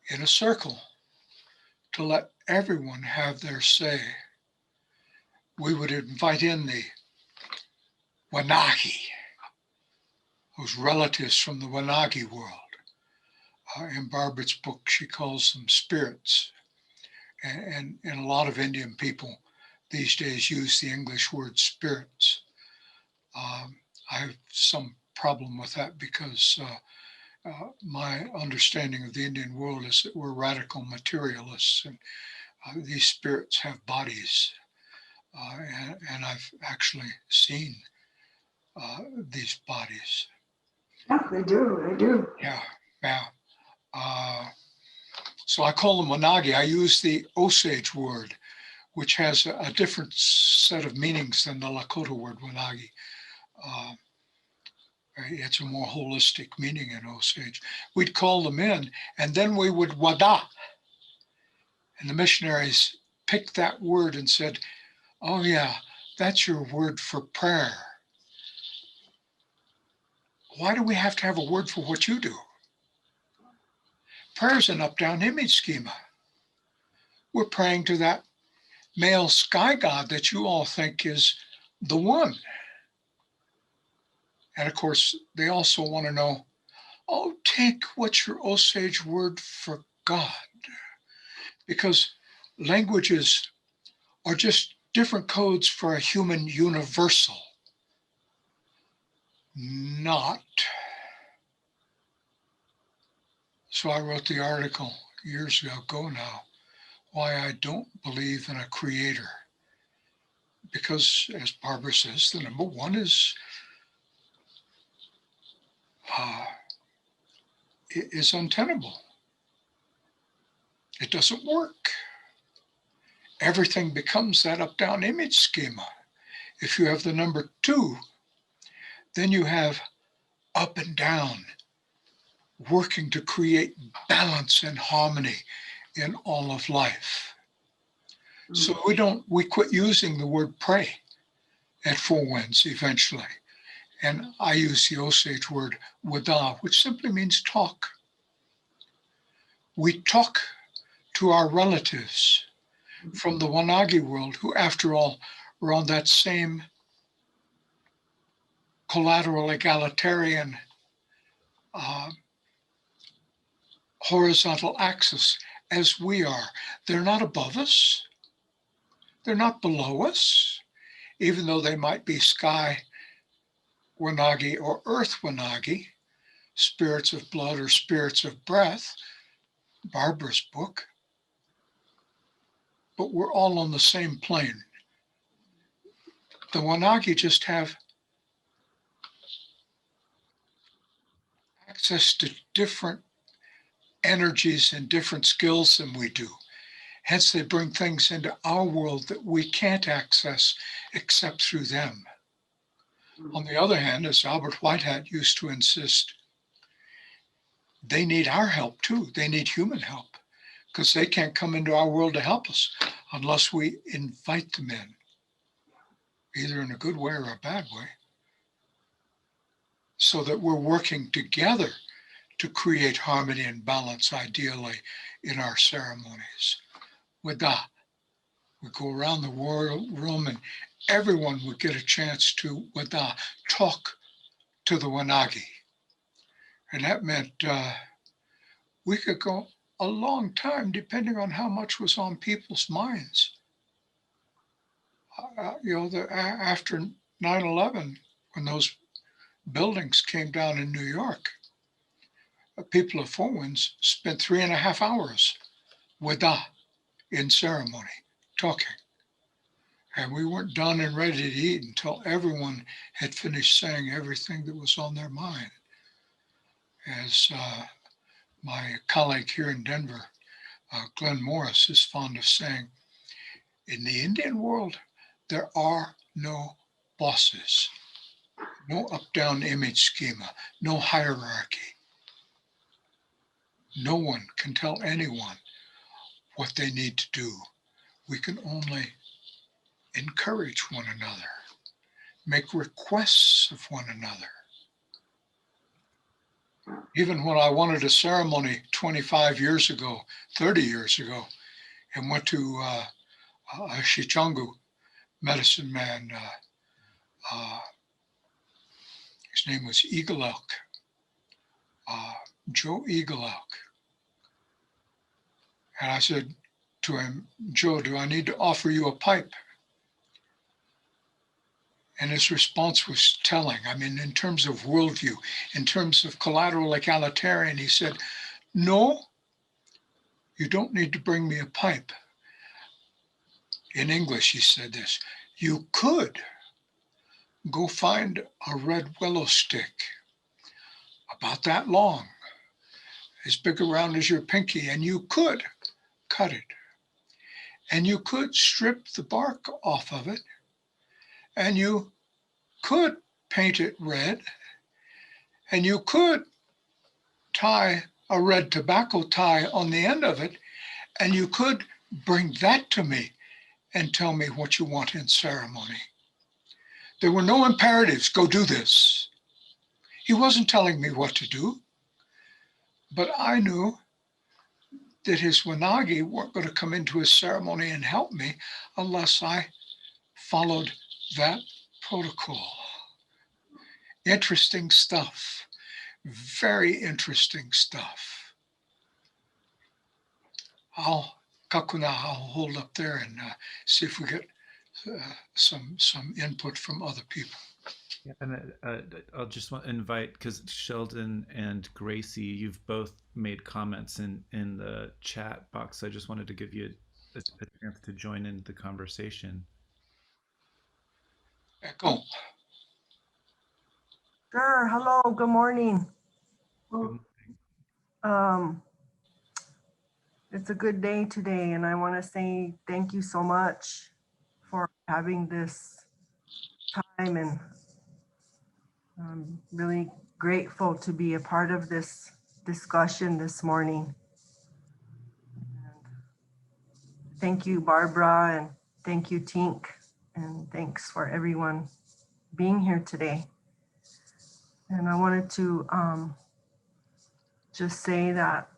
in a circle to let everyone have their say. We would invite in the Wanagi, those relatives from the Wanagi world. In Barbara's book, she calls them spirits. And a lot of Indian people these days use the English word spirits. I have some problem with that because my understanding of the Indian world is that we're radical materialists, and these spirits have bodies. And I've actually seen these bodies. Yeah, they do. Yeah. So I call them Wanagi. I use the Osage word, which has a different set of meanings than the Lakota word Wanagi. It's a more holistic meaning in Osage. We'd call them in, and then we would wada. And the missionaries picked that word and said, "Oh yeah, that's your word for prayer. Why do we have to have a word for what you do? Prayer's an up-down image schema. We're praying to that male sky god that you all think is the one." And of course, they also want to know, "Oh, Tink, what's your Osage word for God?" Because languages are just different codes for a human universal. Not. So I wrote the article years ago now, why I don't believe in a creator. Because, as Barbara says, the number one is untenable. It doesn't work. Everything becomes that up-down image schema. If you have the number two, then you have up and down, working to create balance and harmony in all of life. So we quit using the word pray at Four Winds eventually. And I use the Osage word wada, which simply means talk. We talk to our relatives from the Wanagi world, who after all were on that same collateral egalitarian horizontal axis as we are. They're not above us. They're not below us, even though they might be sky Wanagi or earth Wanagi, spirits of blood or spirits of breath, Barbara's book. But we're all on the same plane. The Wanagi just have access to different energies and different skills than we do. Hence, they bring things into our world that we can't access except through them. On the other hand, as Albert Whitehat used to insist, they need our help too. They need human help because they can't come into our world to help us unless we invite them in, either in a good way or a bad way, so that we're working together to create harmony and balance, ideally, in our ceremonies. Wada, we go around the room and everyone would get a chance to wada, talk to the Wanagi. And that meant we could go a long time depending on how much was on people's minds. After 9/11, when those buildings came down in New York, people of Four Winds spent 3.5 hours wada in ceremony, talking. And we weren't done and ready to eat until everyone had finished saying everything that was on their mind. As my colleague here in Denver, Glenn Morris, is fond of saying, in the Indian world, there are no bosses, no up-down image schema, no hierarchy. No one can tell anyone what they need to do. We can only encourage one another, make requests of one another. Even when I wanted a ceremony 25 years ago, 30 years ago, and went to a Shichangu medicine man, his name was Eagle Elk, Joe Eagle Elk. And I said to him, Joe, do I need to offer you a pipe? And his response was telling. I mean, in terms of worldview, in terms of collateral egalitarian, he said, no, you don't need to bring me a pipe. In English, he said this, you could go find a red willow stick about that long, as big around as your pinky, and you could cut it. And you could strip the bark off of it, and you could paint it red, and you could tie a red tobacco tie on the end of it, and you could bring that to me and tell me what you want in ceremony. There were no imperatives, go do this. He wasn't telling me what to do, but I knew that his Wanagi weren't going to come into his ceremony and help me unless I followed that protocol. Interesting stuff, very interesting stuff. I'll hold up there and see if we get some input from other people. Yeah, and I'll just want to invite, because Sheldon and Gracie, you've both made comments in the chat box. I just wanted to give you a chance to join in the conversation. Echo. Sure. Hello. Good morning. It's a good day today, and I want to say thank you so much for having this time, and I'm really grateful to be a part of this discussion this morning. And thank you, Barbara, and thank you, Tink, and thanks for everyone being here today. And I wanted to just say that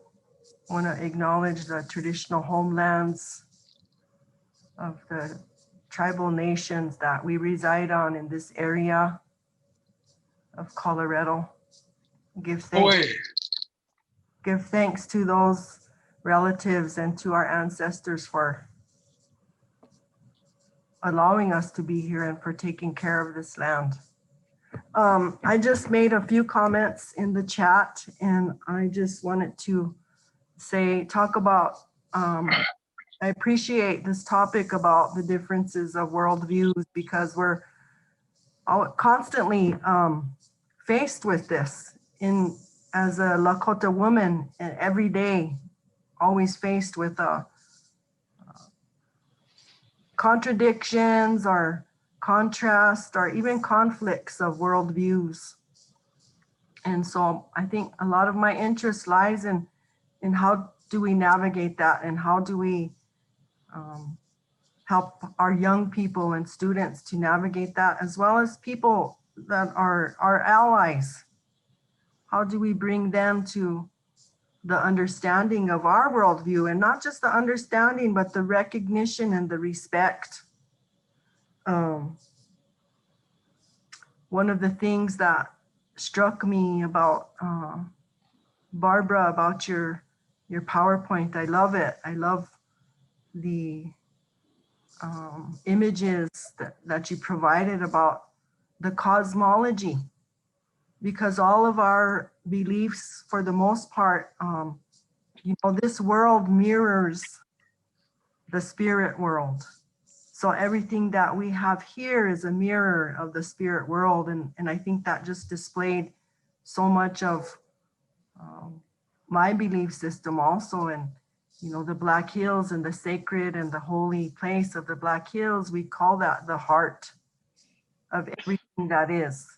I want to acknowledge the traditional homelands of the tribal nations that we reside on in this area. of Colorado. Give Away. thanks to those relatives and to our ancestors for allowing us to be here and for taking care of this land. I just made a few comments in the chat, and I just wanted to talk about, I appreciate this topic about the differences of worldviews, because we're constantly faced with this as a Lakota woman, and every day always faced with contradictions or contrast or even conflicts of worldviews. And so I think a lot of my interest lies in how do we navigate that, and how do we help our young people and students to navigate that, as well as people that are our allies. How do we bring them to the understanding of our worldview, and not just the understanding, but the recognition and the respect. One of the things that struck me about Barbara, about your PowerPoint, I love it. I love the images that you provided about the cosmology, because all of our beliefs, for the most part, this world mirrors the spirit world. So everything that we have here is a mirror of the spirit world. And I think that just displayed so much of my belief system also. And, the Black Hills and the sacred and the holy place of the Black Hills, we call that the heart of everything that is.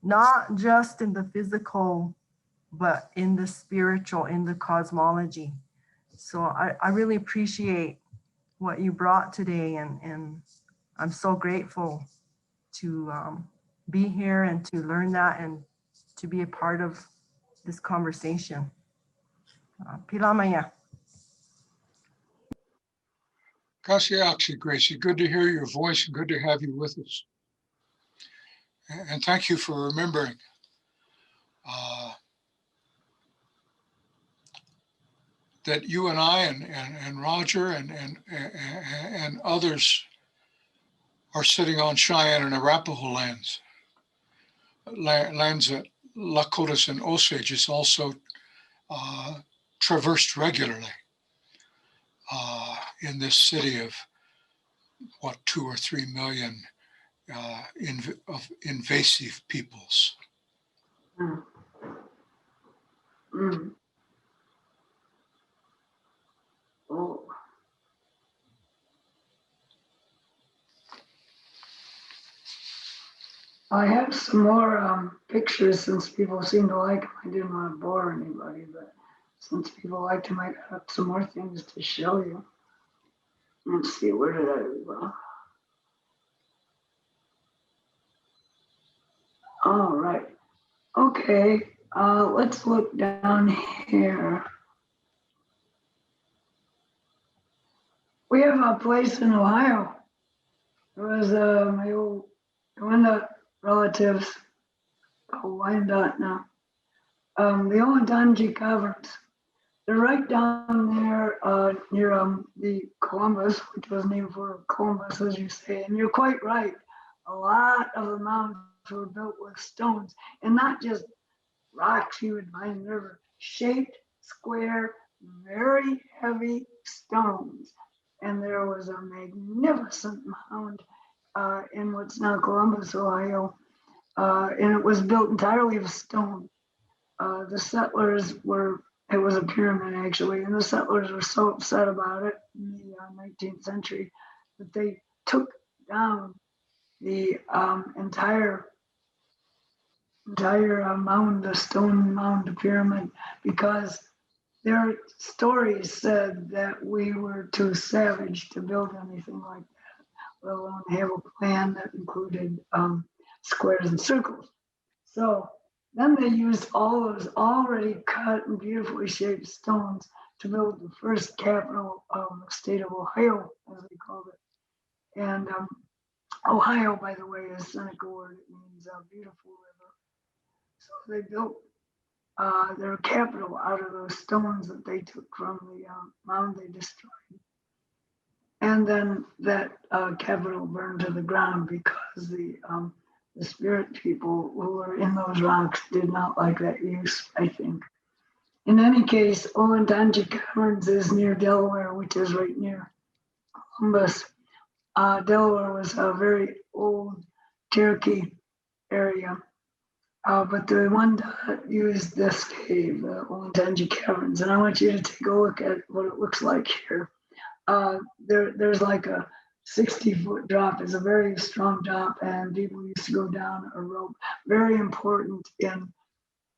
Not just in the physical, but in the spiritual, in the cosmology. So I really appreciate what you brought today, and I'm so grateful to be here and to learn that and to be a part of this conversation. Pilamaya. Kashiachi, Gracie, good to hear your voice and good to have you with us. And thank you for remembering that you and I and Roger and others are sitting on Cheyenne and Arapaho lands that Lakotas and Osages also traversed regularly in this city of 2 or 3 million of invasive peoples. Mm. Mm. Oh. I have some more pictures, since people seem to like them. I didn't want to bore anybody, but since people like them, I got some more things to show you. Let's see, where did I go? All right. Okay, let's look down here. We have a place in Ohio. It was my old Wyandotte relatives, Wyandotte now. The Onondawaga Caverns. They're right down there near the Columbus, which was named for Columbus, as you say. And you're quite right. A lot of the mounds were built with stones, and not just rocks you would find in the river, shaped, square, very heavy stones. And there was a magnificent mound in what's now Columbus, Ohio, and it was built entirely of stone. The settlers it was a pyramid actually, and the settlers were so upset about it in the 19th century that they took down the entire mound, the stone mound, the pyramid, because their stories said that we were too savage to build anything like that, let alone have a plan that included squares and circles. So then they used all those already cut and beautifully shaped stones to build the first capital of the state of Ohio, as they called it. And Ohio, by the way, is a Seneca word. It means a beautiful river. So they built their capital out of those stones that they took from the mound they destroyed. And then that capital burned to the ground because the spirit people who were in those rocks did not like that use, I think. In any case, Onondawaga Caverns is near Delaware, which is right near Columbus. Delaware was a very old Cherokee area, but the one that used this cave, the Onondawaga Caverns, and I want you to take a look at what it looks like here. There's like a 60-foot drop. It's a very strong drop, and people used to go down a rope. Very important in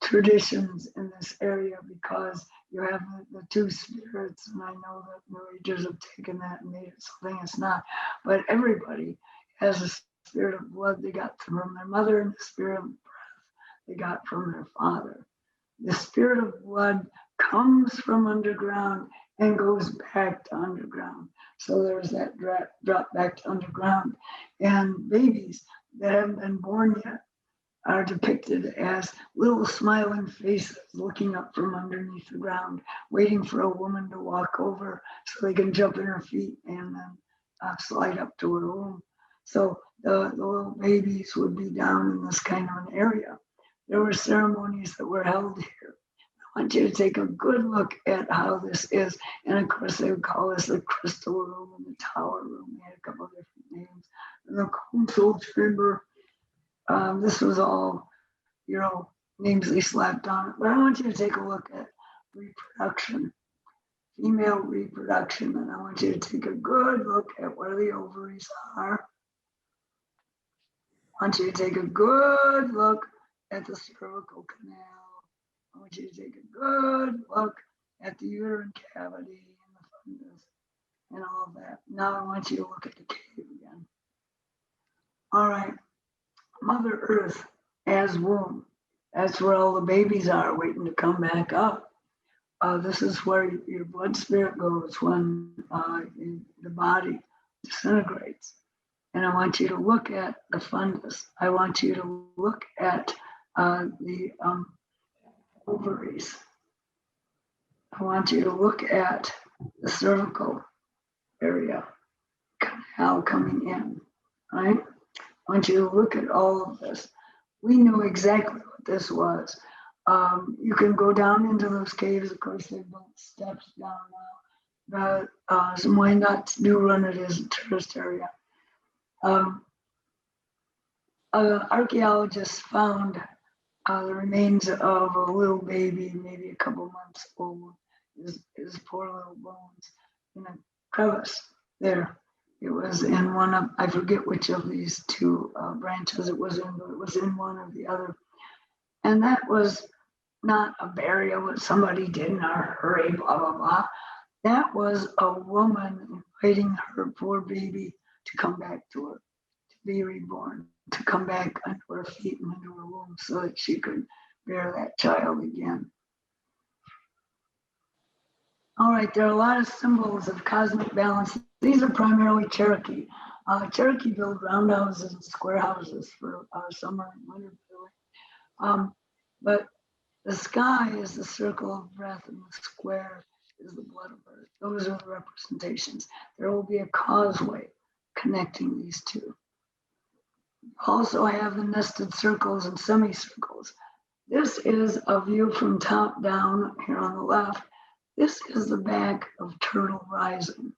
traditions in this area because you have the two spirits, and I know that New Agers have taken that and made it something it's not. But everybody has a spirit of blood they got from their mother, and the spirit of breath they got from their father. The spirit of blood comes from underground and goes back to underground. So there's that drop back to underground. And babies that haven't been born yet are depicted as little smiling faces looking up from underneath the ground, waiting for a woman to walk over so they can jump in her feet and then slide up to her womb. So the little babies would be down in this kind of an area. There were ceremonies that were held here. I want you to take a good look at how this is. And of course, they would call this the crystal room and the tower room. They had a couple of different names. And the council chamber. This was all, names they slapped on it. But I want you to take a look at reproduction, female reproduction. And I want you to take a good look at where the ovaries are. I want you to take a good look at the cervical canal. I want you to take a good look at the uterine cavity and the fundus and all of that. Now I want you to look at the cave again. All right, Mother Earth as womb. That's where all the babies are waiting to come back up. This is where your blood spirit goes when the body disintegrates. And I want you to look at the fundus. I want you to look at the ovaries. I want you to look at the cervical area, canal coming in, right? I want you to look at all of this. We knew exactly what this was. You can go down into those caves. Of course, they built steps down now, but some Wyandots do run it as a tourist area. Archaeologists found the remains of a little baby, maybe a couple months old, his poor little bones in a crevice there. It was in one of, I forget which of these two branches it was in, but it was in one or the other. And that was not a burial that somebody did in a hurry, blah, blah, blah. That was a woman inviting her poor baby to come back to her, to be reborn, to come back onto her feet and into her womb so that she could bear that child again. All right, there are a lot of symbols of cosmic balance. These are primarily Cherokee. Cherokee build roundhouses and square houses for summer and winter. But the sky is the circle of breath and the square is the blood of earth. Those are the representations. There will be a causeway connecting these two. Also have the nested circles and semicircles. This is a view from top down here on the left. This is the back of Turtle rising,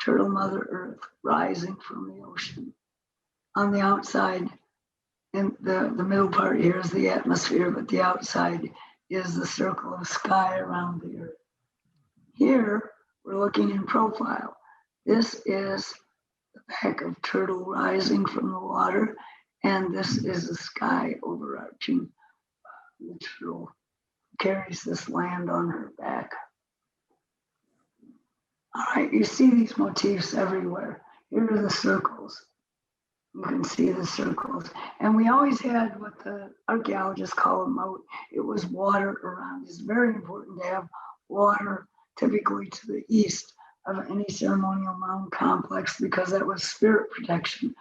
Turtle Mother Earth rising from the ocean. On the outside, and the middle part here is the atmosphere, but the outside is the circle of sky around the earth. Here, we're looking in profile. This is the back of Turtle rising from the water, and this is the sky overarching. The turtle carries this land on her back. All right, you see these motifs everywhere. Here are the circles. You can see the circles. And we always had what the archaeologists call a moat. It was water around. It's very important to have water typically to the east of any ceremonial mound complex because that was spirit protection.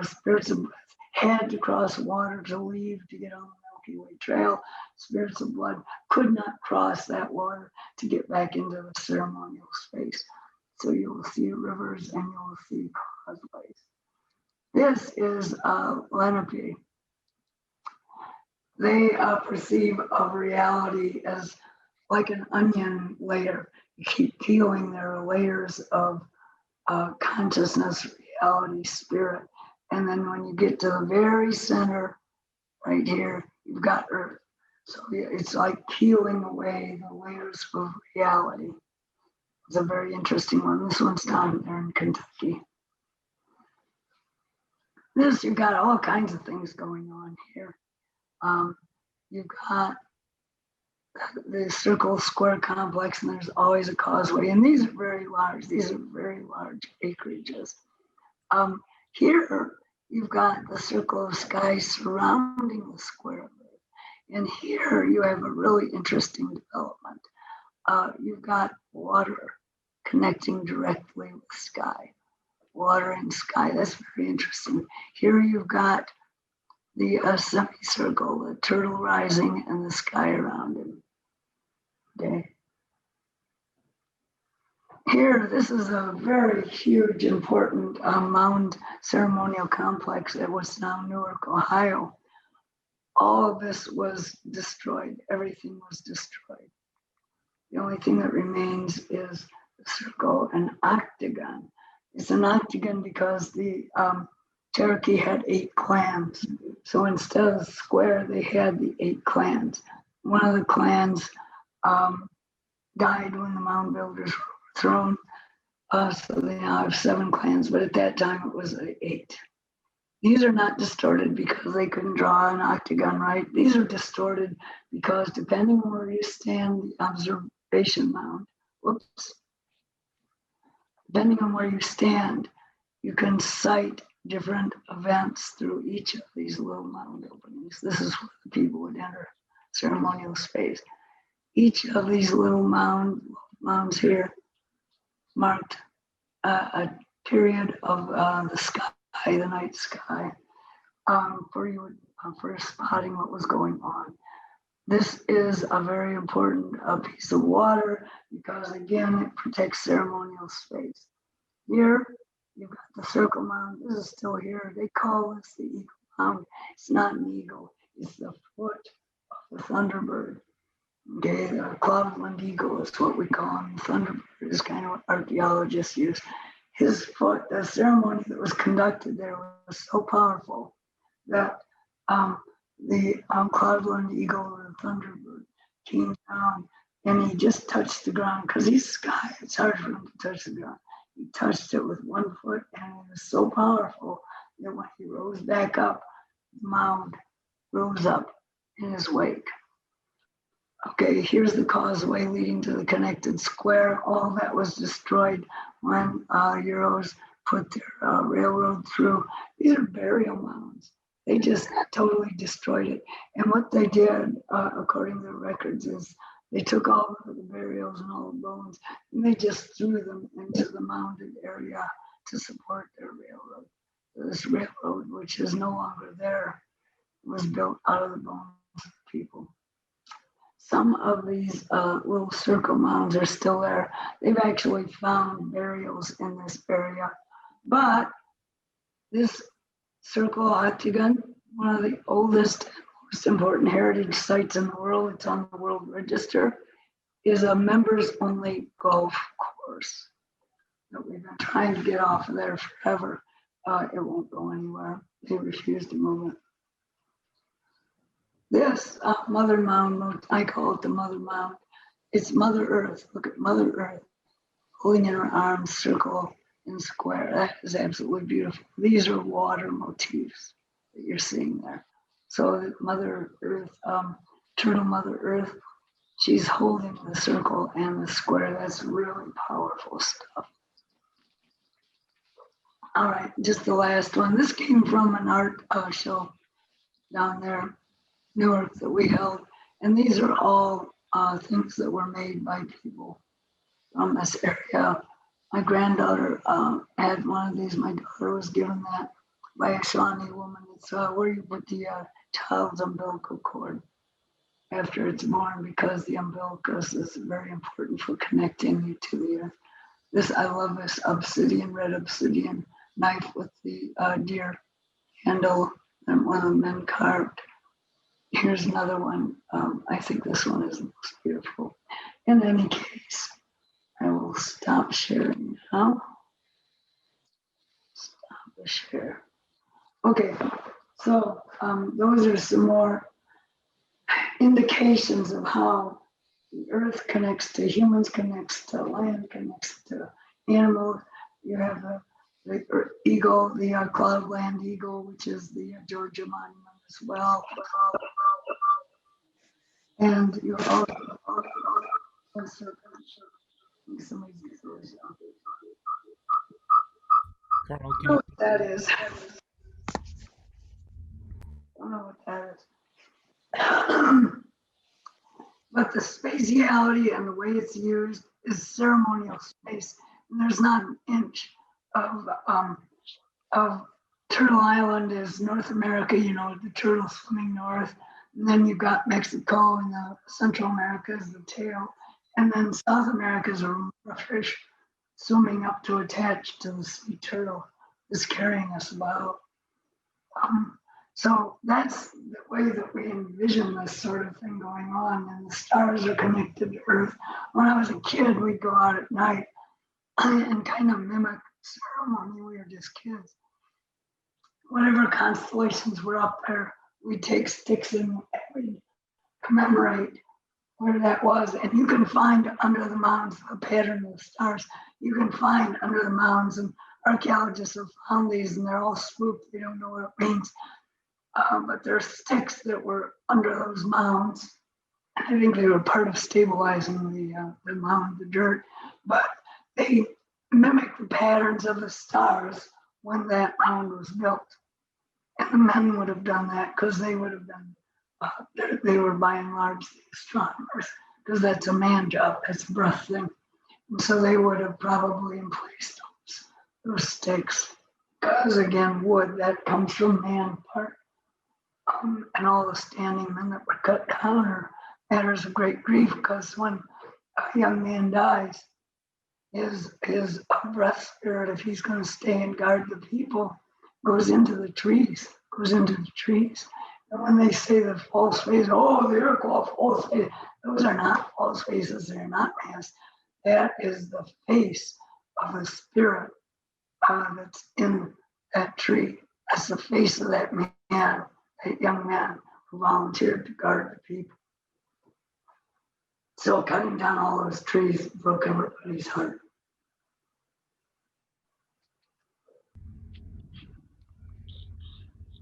Spirits of breath had to cross water to leave to get on the Milky Way trail. Spirits of blood could not cross that water to get back into the ceremonial space. So you will see rivers and you will see causeways. This is Lenape. They perceive of reality as like an onion layer. You keep peeling, there are layers of consciousness, reality, spirit. And then when you get to the very center, right here, you've got earth. So it's like peeling away the layers of reality. It's a very interesting one. This one's down there in Kentucky. This, you've got all kinds of things going on here. You've got the circle square complex, and there's always a causeway. And these are very large. These are very large acreages. Here, you've got the circle of sky surrounding the square of earth. And here you have a really interesting development. You've got water connecting directly with sky. Water and sky, that's very interesting. Here you've got the semicircle, the turtle rising and the sky around him. Okay. Here, this is a very huge, important mound ceremonial complex at what's now Newark, Ohio. All of this was destroyed. Everything was destroyed. The only thing that remains is the circle and octagon. It's an octagon because the Cherokee had 8 clans. So instead of square, they had the 8 clans. One of the clans died when the mound builders were thrown. So they now have 7 clans, but at that time it was 8. These are not distorted because they couldn't draw an octagon right. These are distorted because depending on where you stand, the observation mound, depending on where you stand, you can cite different events through each of these little mound openings. This is where the people would enter ceremonial space. Each of these little mounds here marked a period of the sky, the night sky, for spotting what was going on. This is a very important piece of water because, again, it protects ceremonial space. Here, you've got the circle mound. This is still here. They call this the eagle mound. It's not an eagle. It's the foot of the thunderbird. Okay, the cloudland eagle is what we call him. Thunderbird is kind of what archaeologists use. His foot, the ceremony that was conducted there was so powerful that the cloudland eagle or the thunderbird came down and he just touched the ground because he's sky. It's hard for him to touch the ground. He touched it with 1 foot and it was so powerful that when he rose back up, the mound rose up in his wake. Okay, here's the causeway leading to the connected square. All that was destroyed when Euros put their railroad through. These are burial mounds. They just totally destroyed it. And what they did, according to the records, is they took all of the burials and all the bones and they just threw them into the mounded area to support their railroad. This railroad, which is no longer there, was built out of the bones of people. Some of these little circle mounds are still there. They've actually found burials in this area. But this circle octagon, one of the oldest, most important heritage sites in the world, it's on the World Register, is a members only golf course that we've been trying to get off of there forever. It won't go anywhere. They refuse to move it. This Mother Mound, I call it the Mother Mound. It's Mother Earth. Look at Mother Earth holding in her arms, circle and square. That is absolutely beautiful. These are water motifs that you're seeing there. So Mother Earth, Turtle Mother Earth, she's holding the circle and the square. That's really powerful stuff. All right, just the last one. This came from an art show down there, Newark, that we held. And these are all things that were made by people from this area. My granddaughter had one of these. My daughter was given that by a Shawnee woman. It's where you put the child's umbilical cord after it's born, because the umbilicus is very important for connecting you to the earth. This, I love this obsidian, red obsidian knife with the deer handle and one of the men carved. Here's another one. I think this one is the most beautiful. In any case, I will stop sharing now. Stop the share. Okay, so those are some more indications of how the earth connects to humans, connects to land, connects to animals. You have the eagle, the cloudland eagle, which is the Georgia monument as well. And you also Carl, I can don't know you, what that is. I don't know what that is. But the spatiality and the way it's used is ceremonial space. And there's not an inch of Turtle Island is North America, you know, the turtle swimming north. And then you've got Mexico and Central America is the tail. And then South America is a fish swimming up to attach to the sea turtle is carrying us about. So that's the way that we envision this sort of thing going on, and the stars are connected to Earth. When I was a kid, we'd go out at night and kind of mimic ceremony. We were just kids. Whatever constellations were up there, we'd take sticks and we'd commemorate where that was. And you can find under the mounds the pattern of the stars. You can find under the mounds, and archaeologists have found these, and they're all spooked. They don't know what it means. But there's sticks that were under those mounds. I think they were part of stabilizing the mound, the dirt, but they mimic the patterns of the stars when that mound was built. And the men would have done that because they would have been, they were by and large the astronomers, because that's a man job, that's a breath thing. And so they would have probably emplaced those sticks, because again, wood, that comes from man part. And all the standing men that were cut down are matters of great grief, because when a young man dies, his breath spirit, if he's going to stay and guard the people, goes into the trees. And when they say the false face, oh, they're called false face, those are not false faces, they're not masks. That is the face of the spirit that's in that tree. That's the face of that man, that young man who volunteered to guard the people. So cutting down all those trees broke everybody's heart.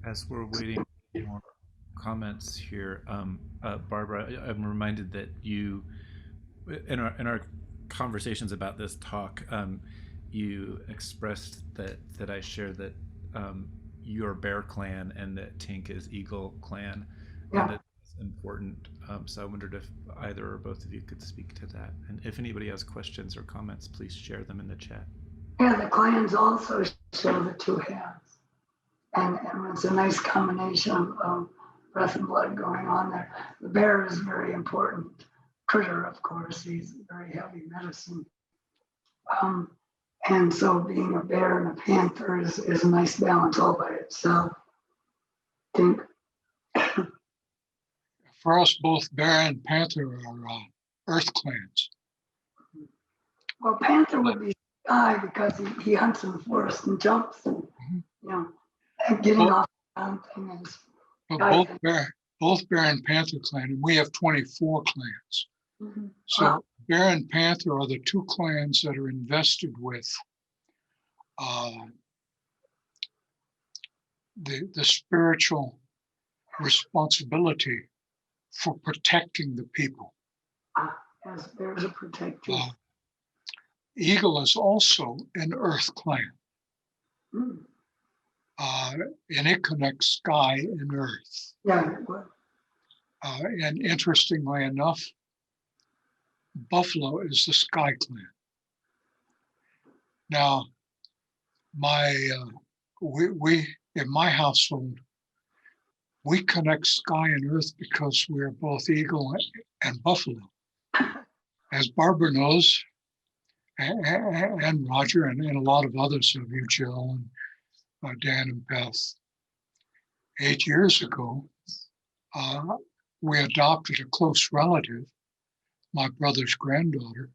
as we're waiting for more comments here, Barbara, I'm reminded that you, in our conversations about this talk, you expressed that I share that you're Bear Clan and that Tink is Eagle Clan, and that's important. So I wondered if either or both of you could speak to that. And if anybody has questions or comments, please share them in the chat. Yeah, the clans also show the two halves. And it's a nice combination of breath and blood going on there. The bear is very important. Critter, of course, he's very heavy medicine. And so being a bear and a panther is a nice balance all by itself. Tink. For us, both bear and panther are earth clans. Well, panther would be sky because he hunts in the forest and jumps and, you know, getting off the ground thing is. But both bear and panther clan, and we have 24 clans. Mm-hmm. So bear and panther are the two clans that are invested with the spiritual responsibility for protecting the people. Yes, bears are protected. Eagle is also an earth clan. Mm. And it connects sky and earth. Yeah, it would. And interestingly enough, Buffalo is the sky clan. Now, we in my household, We connect sky and earth because we're both eagle and buffalo. As Barbara knows, and Roger, and a lot of others of you, Jill, and Dan and Beth, 8 years ago, we adopted a close relative, my brother's granddaughter,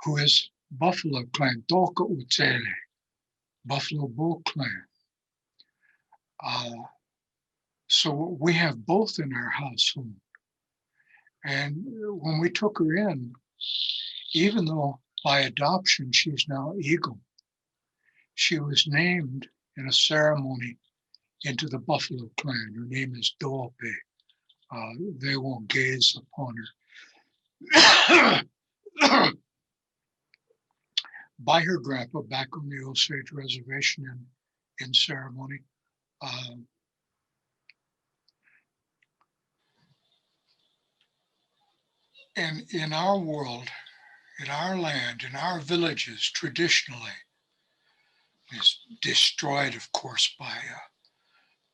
who is Buffalo Clan, Doka Utele, Buffalo Bull Clan. So we have both in our household. And when we took her in, even though by adoption she's now Eagle, she was named in a ceremony into the Buffalo Clan. Her name is Dope. They won't gaze upon her. By her grandpa back on the Osage Reservation in ceremony. And in our world, in our land, in our villages, traditionally, is destroyed, of course, by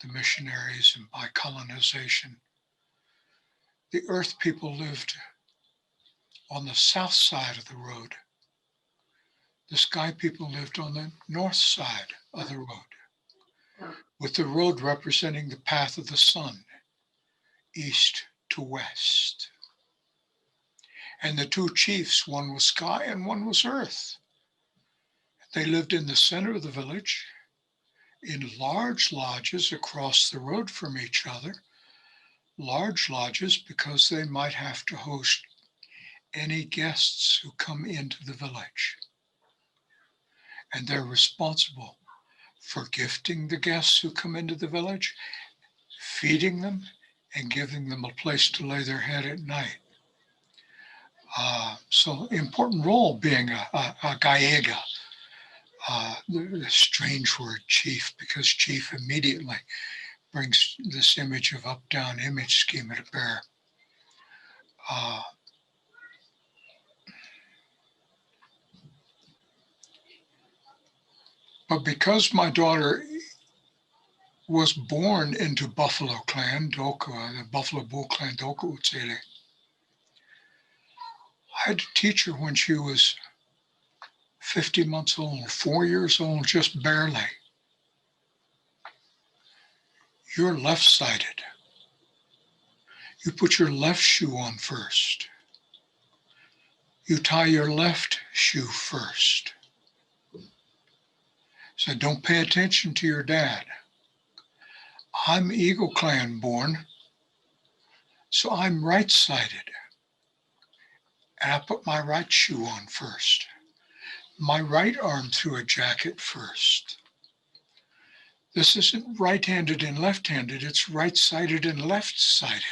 the missionaries and by colonization. The earth people lived on the south side of the road. The sky people lived on the north side of the road, with the road representing the path of the sun, east to west. And the two chiefs, one was sky and one was earth. They lived in the center of the village in large lodges across the road from each other. Large lodges because they might have to host any guests who come into the village. And they're responsible for gifting the guests who come into the village, feeding them, and giving them a place to lay their head at night. So important role being a Gallega, the strange word chief, because chief immediately brings this image of up-down image schema to bear. But because my daughter was born into Buffalo Clan, Doka, the Buffalo Bull Clan, Doka Utsele, I had to teach her when she was 50 months old, 4 years old, just barely. You're left-sided. You put your left shoe on first. You tie your left shoe first. So don't pay attention to your dad. I'm Eagle Clan born, so I'm right-sided. And I put my right shoe on first. My right arm through a jacket first. This isn't right-handed and left-handed, it's right-sided and left-sided.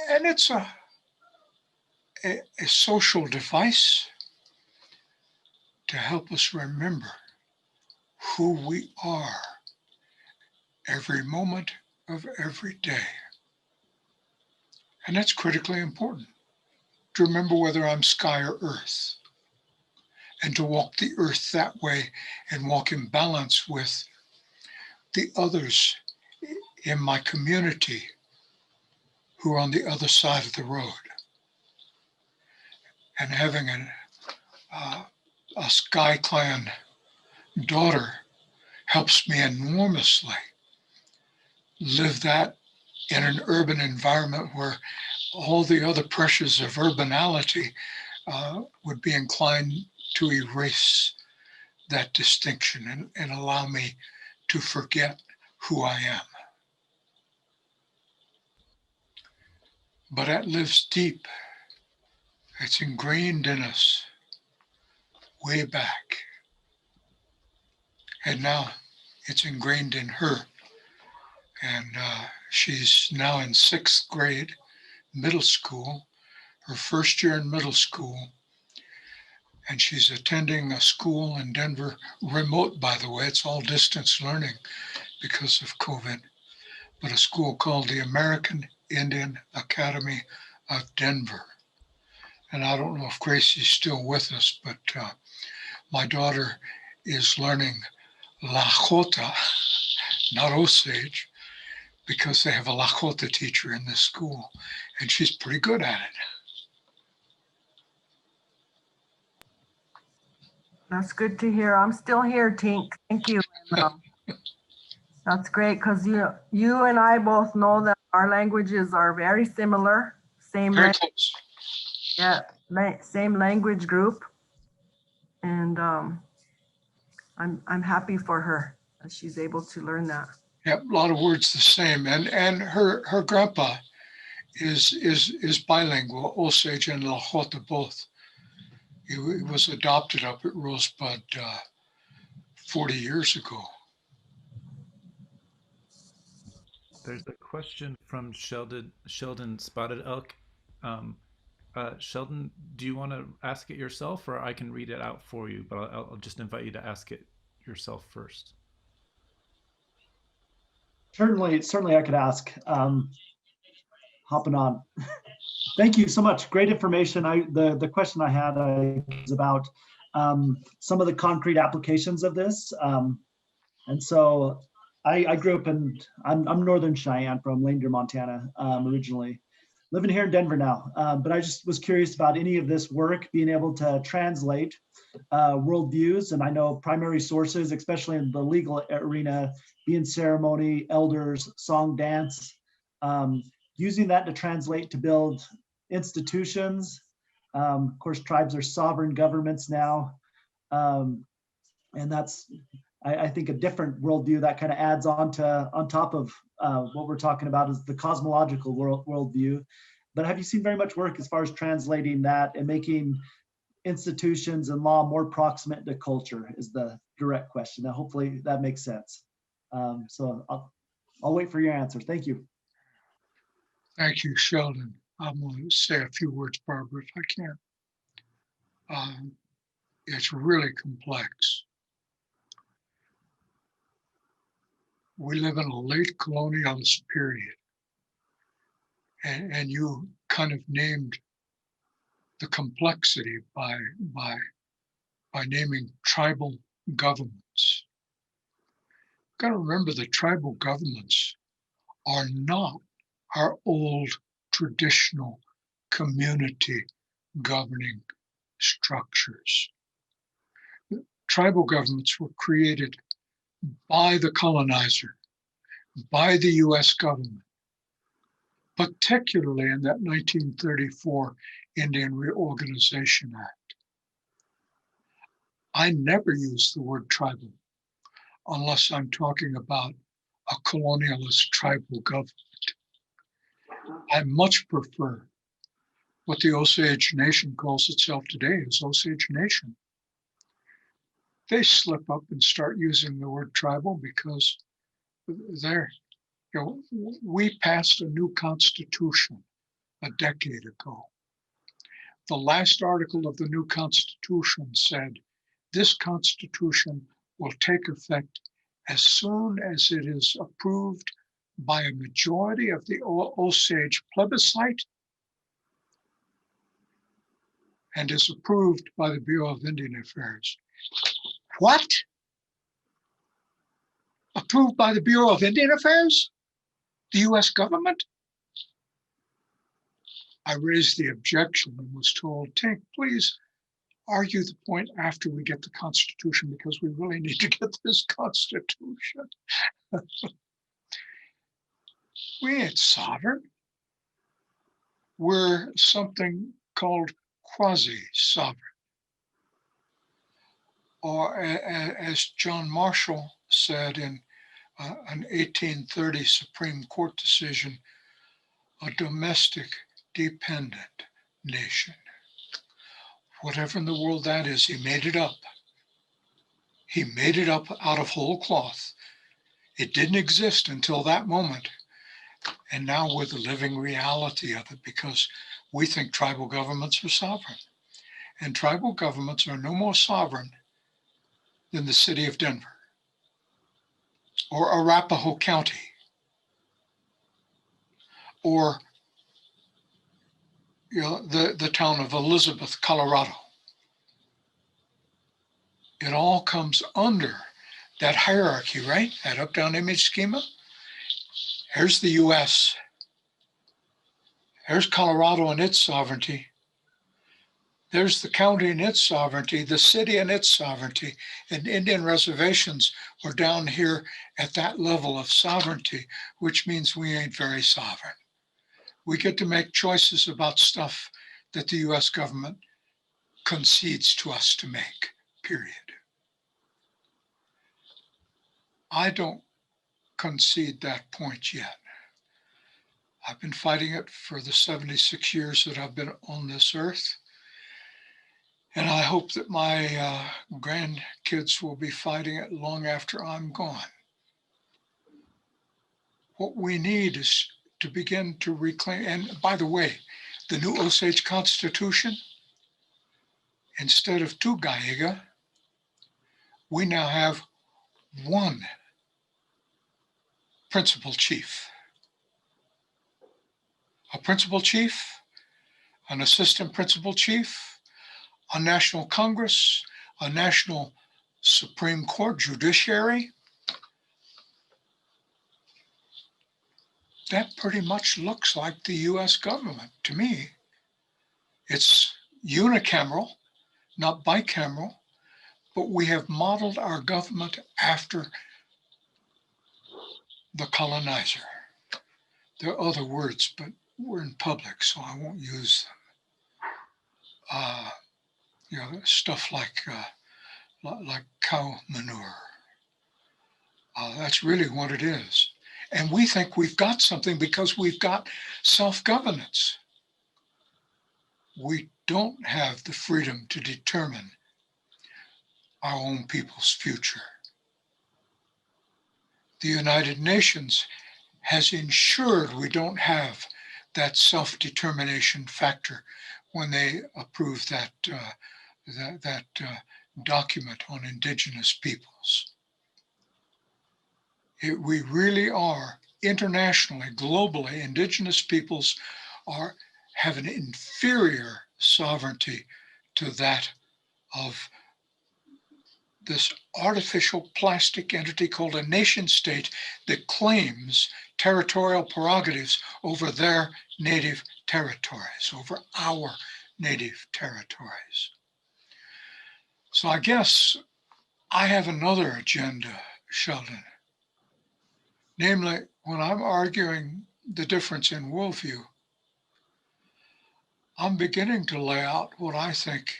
And it's a social device to help us remember who we are every moment of every day. And that's critically important, to remember whether I'm sky or earth, and to walk the earth that way and walk in balance with the others in my community who are on the other side of the road. And having a Sky Clan daughter helps me enormously live that in an urban environment where all the other pressures of urbanality would be inclined to erase that distinction and allow me to forget who I am. But that lives deep. It's ingrained in us way back. And now it's ingrained in her. And she's now in 6th grade, middle school, her first year in middle school. And she's attending a school in Denver, remote, by the way, it's all distance learning because of COVID, but a school called the American Indian Academy of Denver. And I don't know if Gracie's still with us, but my daughter is learning Lakota, not Osage, because they have a Lakota teacher in this school, and she's pretty good at it. That's good to hear. I'm still here, Tink. Thank you. And, that's great because you and I both know that our languages are very similar. Same Very language, close. yeah, same language group. And I'm happy for her that she's able to learn that. Yeah, a lot of words the same. And her grandpa is bilingual, Osage and Lakota both. He was adopted up at Rosebud 40 years ago. There's a question from Sheldon Spotted Elk. Sheldon, do you want to ask it yourself, or I can read it out for you? But I'll just invite you to ask it yourself first. Certainly I could ask. Hopping on. Thank you so much. Great information. The question I had is about some of the concrete applications of this. And so I grew up I'm Northern Cheyenne from Lane Deer, Montana, originally. Living here in Denver now. But I just was curious about any of this work, being able to translate worldviews. And I know primary sources, especially in the legal arena, being ceremony, elders, song, dance, using that to translate to build institutions. Of course, tribes are sovereign governments now. And that's, I think, a different worldview that kind of adds on top of what we're talking about is the cosmological worldview. But have you seen very much work as far as translating that and making institutions and law more proximate to culture is the direct question. Now, hopefully that makes sense. So I'll wait for your answer. Thank you. Thank you, Sheldon. I'm going to say a few words, Barbara, if I can. It's really complex. We live in a late colonialist period. And you kind of named the complexity by naming tribal governments. Got to remember that tribal governments are not our old traditional community governing structures. Tribal governments were created by the colonizer, by the US government, particularly in that 1934 Indian Reorganization Act. I never use the word tribal unless I'm talking about a colonialist tribal government. I much prefer what the Osage Nation calls itself today as Osage Nation. They slip up and start using the word tribal because we passed a new constitution a decade ago. The last article of the new constitution said, this constitution will take effect as soon as it is approved by a majority of the Osage plebiscite and is approved by the Bureau of Indian Affairs. What? Approved by the Bureau of Indian Affairs? The US government? I raised the objection and was told, Tink, please argue the point after we get the Constitution because we really need to get this Constitution. We ain't sovereign. We're something called quasi-sovereign. Or as John Marshall said in an 1830 Supreme Court decision, a domestic dependent nation. Whatever in the world that is, he made it up. He made it up out of whole cloth. It didn't exist until that moment. And now we're the living reality of it because we think tribal governments are sovereign. And tribal governments are no more sovereign than the city of Denver or Arapahoe County or the town of Elizabeth, Colorado. It all comes under that hierarchy, right? That up-down image schema. Here's the US. There's Colorado and its sovereignty. There's the county and its sovereignty, the city and its sovereignty, and Indian reservations are down here at that level of sovereignty, which means we ain't very sovereign. We get to make choices about stuff that the US government concedes to us to make, period. I don't concede that point yet. I've been fighting it for the 76 years that I've been on this earth. And I hope that my grandkids will be fighting it long after I'm gone. What we need is to begin to reclaim, and by the way, the new Osage Constitution, instead of 2 Gayiga, we now have 1 principal chief. A principal chief, an assistant principal chief, a national Congress, a national Supreme Court judiciary. That pretty much looks like the US government to me. It's unicameral, not bicameral, but we have modeled our government after the colonizer. There are other words, but we're in public, so I won't use them. Stuff like cow manure. That's really what it is. And we think we've got something because we've got self-governance. We don't have the freedom to determine our own people's future. The United Nations has ensured we don't have that self-determination factor when they approved that document on Indigenous peoples. We really are internationally, globally, Indigenous peoples have an inferior sovereignty to that of this artificial plastic entity called a nation state that claims territorial prerogatives over their native territories, over our native territories. So I guess I have another agenda, Sheldon. Namely, when I'm arguing the difference in worldview, I'm beginning to lay out what I think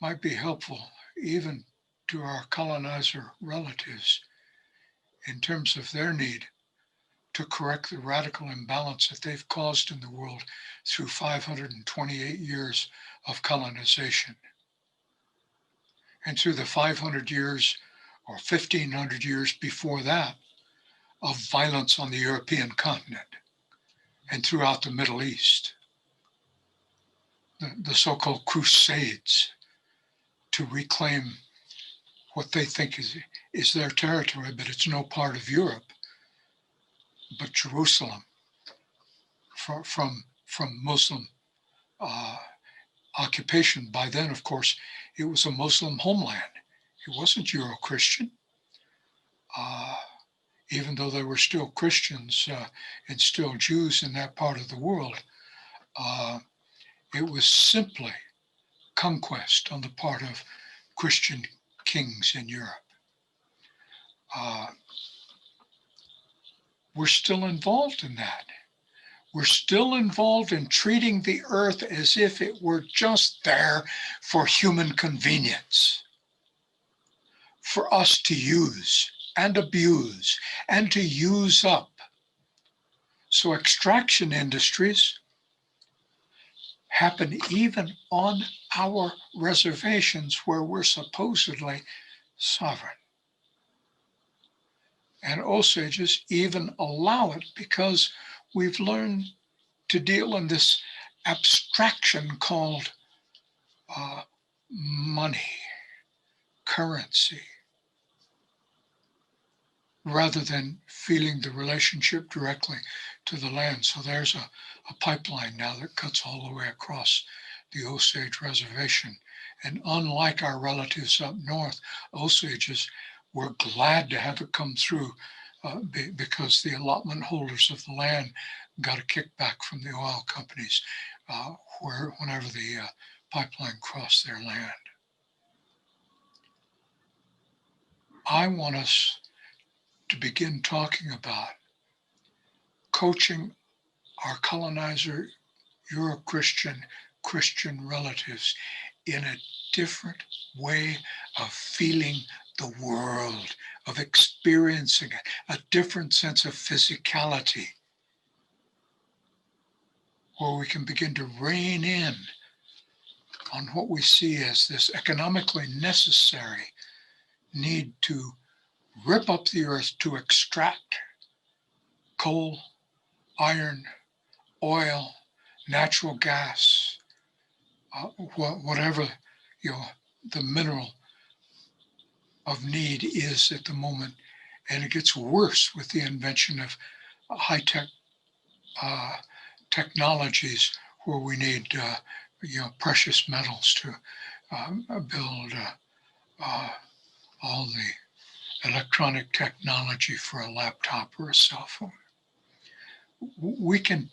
might be helpful even to our colonizer relatives in terms of their need to correct the radical imbalance that they've caused in the world through 528 years of colonization. And through the 500 years or 1500 years before that of violence on the European continent and throughout the Middle East, the so-called crusades to reclaim what they think is their territory, but it's no part of Europe, but Jerusalem from Muslim occupation. By then, of course, it was a Muslim homeland. It wasn't Euro-Christian, even though there were still Christians and still Jews in that part of the world. It was simply conquest on the part of Christian kings in Europe. We're still involved in that. We're still involved in treating the earth as if it were just there for human convenience, for us to use and abuse and to use up. So extraction industries happen even on our reservations where we're supposedly sovereign. And Osages even allow it because we've learned to deal in this abstraction called money, currency, rather than feeling the relationship directly to the land. So there's a pipeline now that cuts all the way across the Osage Reservation. And unlike our relatives up north, Osages were glad to have it come through because the allotment holders of the land got a kickback from the oil companies whenever the pipeline crossed their land. I want us to begin talking about coaching our colonizer, Eurochristian, Christian relatives in a different way of feeling the world, of experiencing it, a different sense of physicality, where we can begin to rein in on what we see as this economically necessary need to rip up the earth to extract coal, iron, oil, natural gas, whatever the mineral of need is at the moment. And it gets worse with the invention of high-tech technologies where we need precious metals to build all the electronic technology for a laptop or a cell phone. We can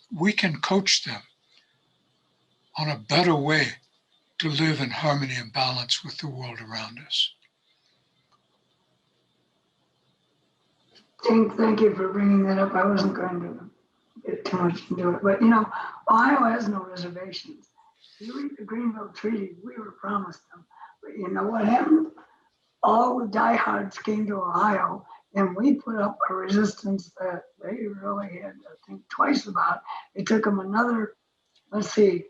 coach them on a better way to live in harmony and balance with the world around us. Tink, thank you for bringing that up. I wasn't going to get too much into it, but Ohio has no reservations. You read the Greenville Treaty, we were promised them, but you know what happened? All the diehards came to Ohio, and we put up a resistance that they really had to think twice about. It took them another, let's see,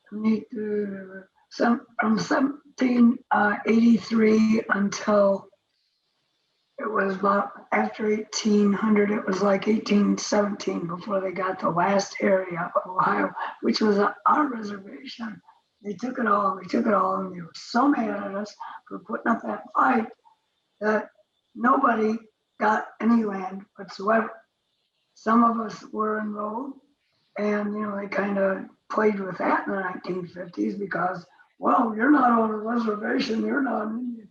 from 1783 until it was about after 1800, it was like 1817 before they got the last area of Ohio, which was our reservation. They took it all, and they were so mad at us for putting up that fight that nobody got any land whatsoever. Some of us were enrolled, and they kind of played with that in the 1950s because, well, you're not on a reservation, you're not an Indian.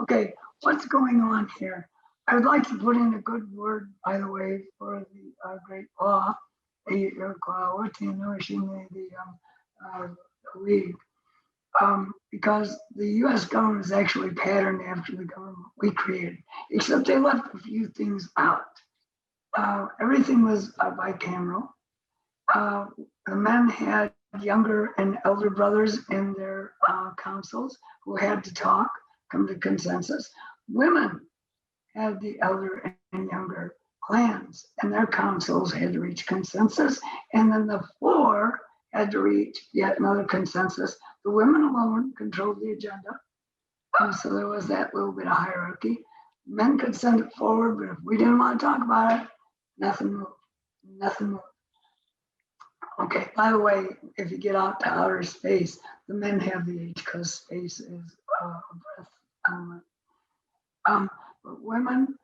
Okay, what's going on here? I would like to put in a good word, by the way, for the great law, the League, because the U.S. government is actually patterned after the government we created, except they left a few things out. Everything was bicameral. The men had younger and elder brothers in their councils who had to talk, come to consensus. Women had the elder and younger clans, and their councils had to reach consensus. And then the four had to reach yet another consensus. The women alone controlled the agenda. So there was that little bit of hierarchy. Men could send it forward, but if we didn't want to talk about it, nothing moved. Okay, by the way, if you get out to outer space, the men have the age because space is a breath element. But women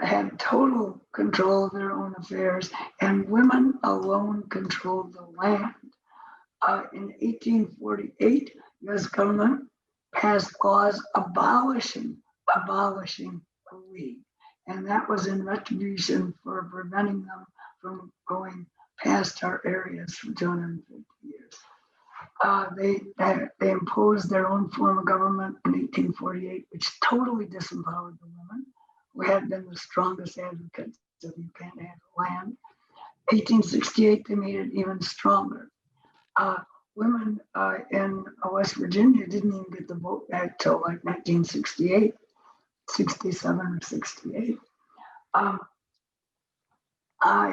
had total control of their own affairs, and women alone controlled the land. In 1848, U.S. government passed laws abolishing the League, and that was in retribution for preventing them from going past our areas for 250 years. They imposed their own form of government in 1848, which totally disempowered the women, who had been the strongest advocates of you can't have land. 1868, they made it even stronger. Women in West Virginia didn't even get the vote back till like 1968, 67 or 68.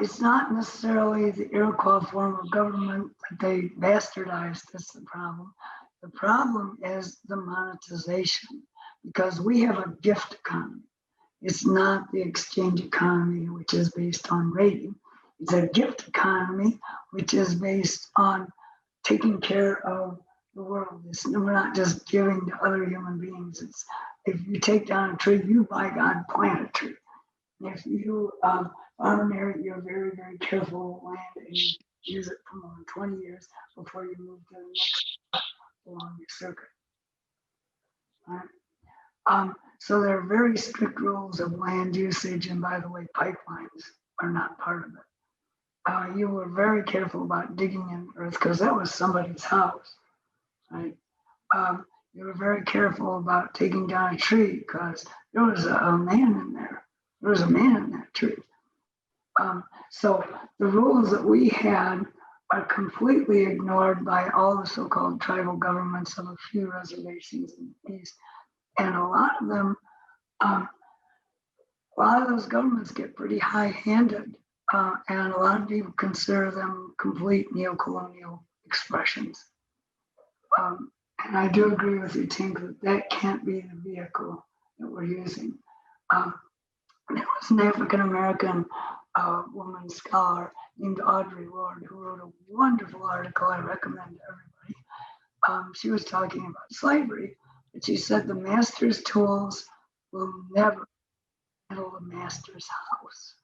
It's not necessarily the Iroquois form of government that they bastardized. That's the problem. The problem is the monetization, because we have a gift economy. It's not the exchange economy, which is based on rating. It's a gift economy, which is based on taking care of the world. We're not just giving to other human beings. It's if you take down a tree, you by God plant a tree. If you farm an area, you're very, very careful with land and you use it for more than 20 years before you move to the next along your circuit. Right? So there are very strict rules of land usage, and by the way, pipelines are not part of it. You were very careful about digging in earth because that was somebody's house, right? You were very careful about taking down a tree because there was a man in there. There was a man in that tree. So the rules that we had are completely ignored by all the so-called tribal governments of a few reservations in the East. And a lot of them, a lot of those governments get pretty high-handed, and a lot of people consider them complete neocolonial expressions. And I do agree with you, Tink, that that can't be the vehicle that we're using. There was an African-American woman scholar named Audre Lorde who wrote a wonderful article I recommend to everybody. She was talking about slavery, but she said the master's tools will never handle the master's house.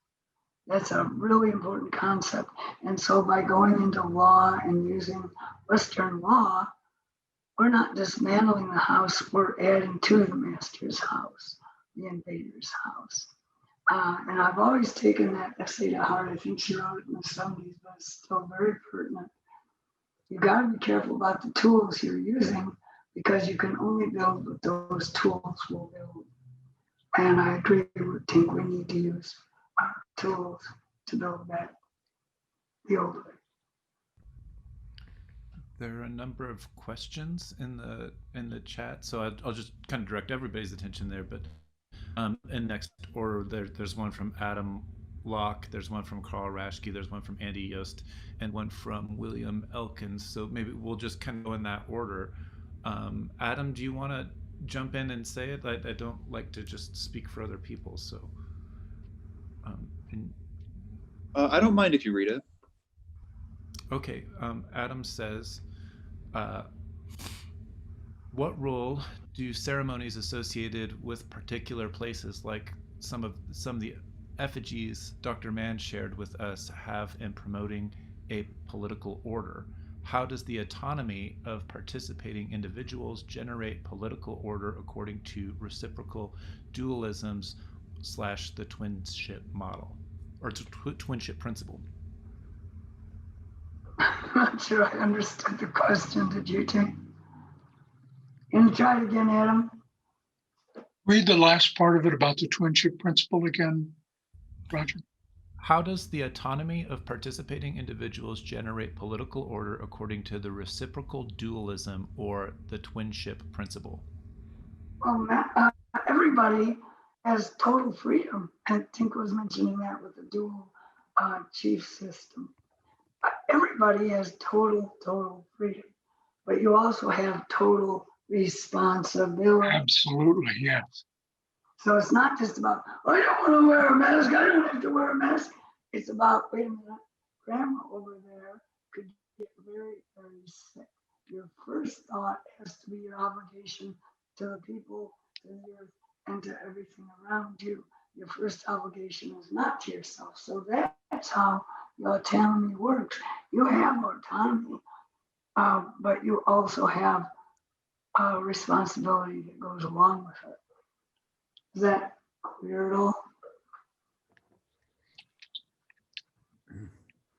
That's a really important concept. And so by going into law and using Western law, we're not dismantling the house, we're adding to the master's house, the invader's house. And I've always taken that essay to heart. I think she wrote it in the 70s, but it's still very pertinent. You got to be careful about the tools you're using because you can only build what those tools will build. And I agree with Tink, we need to use our tools to build back the old way. There are a number of questions in the chat, so I'll just kind of direct everybody's attention there. But in next order, there's one from Adam Locke, there's one from Carl Raschke, there's one from Andy Yost, and one from William Elkins. So maybe we'll just kind of go in that order. Adam, do you want to jump in and say it? I don't like to just speak for other people, so. I don't mind if you read it. Okay, Adam says, what role do ceremonies associated with particular places, like some of the effigies Dr. Mann shared with us, have in promoting a political order? How does the autonomy of participating individuals generate political order according to reciprocal dualisms / the twinship model, or twinship principle? I'm not sure I understood the question. Did you, Tink? Can you try it again, Adam? Read the last part of it about the twinship principle again, Roger. How does the autonomy of participating individuals generate political order according to the reciprocal dualism or the twinship principle? Well, everybody has total freedom. And Tink was mentioning that with the dual chief system. Everybody has total freedom, but you also have total responsibility. Absolutely, yes. So it's not just about, I don't want to wear a mask, I don't have to wear a mask. It's about, wait a minute, grandma over there could get very, very sick. Your first thought has to be your obligation to the people, to the earth, and to everything around you. Your first obligation is not to yourself. So that's how your autonomy works. You have autonomy, but you also have a responsibility that goes along with it. Is that clear at all?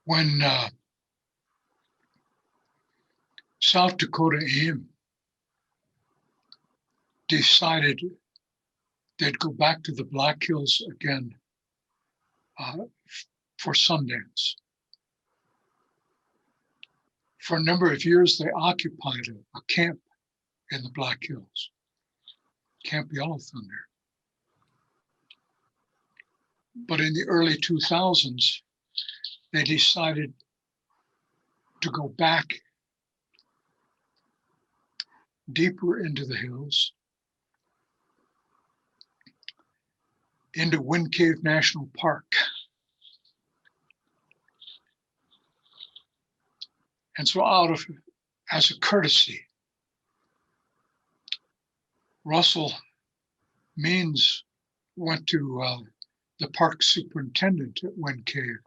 When South Dakota AIM decided they'd go back to the Black Hills again for Sundance. For a number of years, they occupied a camp in the Black Hills, Camp Yellow Thunder. But in the early 2000s, they decided to go back deeper into the hills, into Wind Cave National Park. And so as a courtesy, Russell Means went to the park superintendent at Wind Cave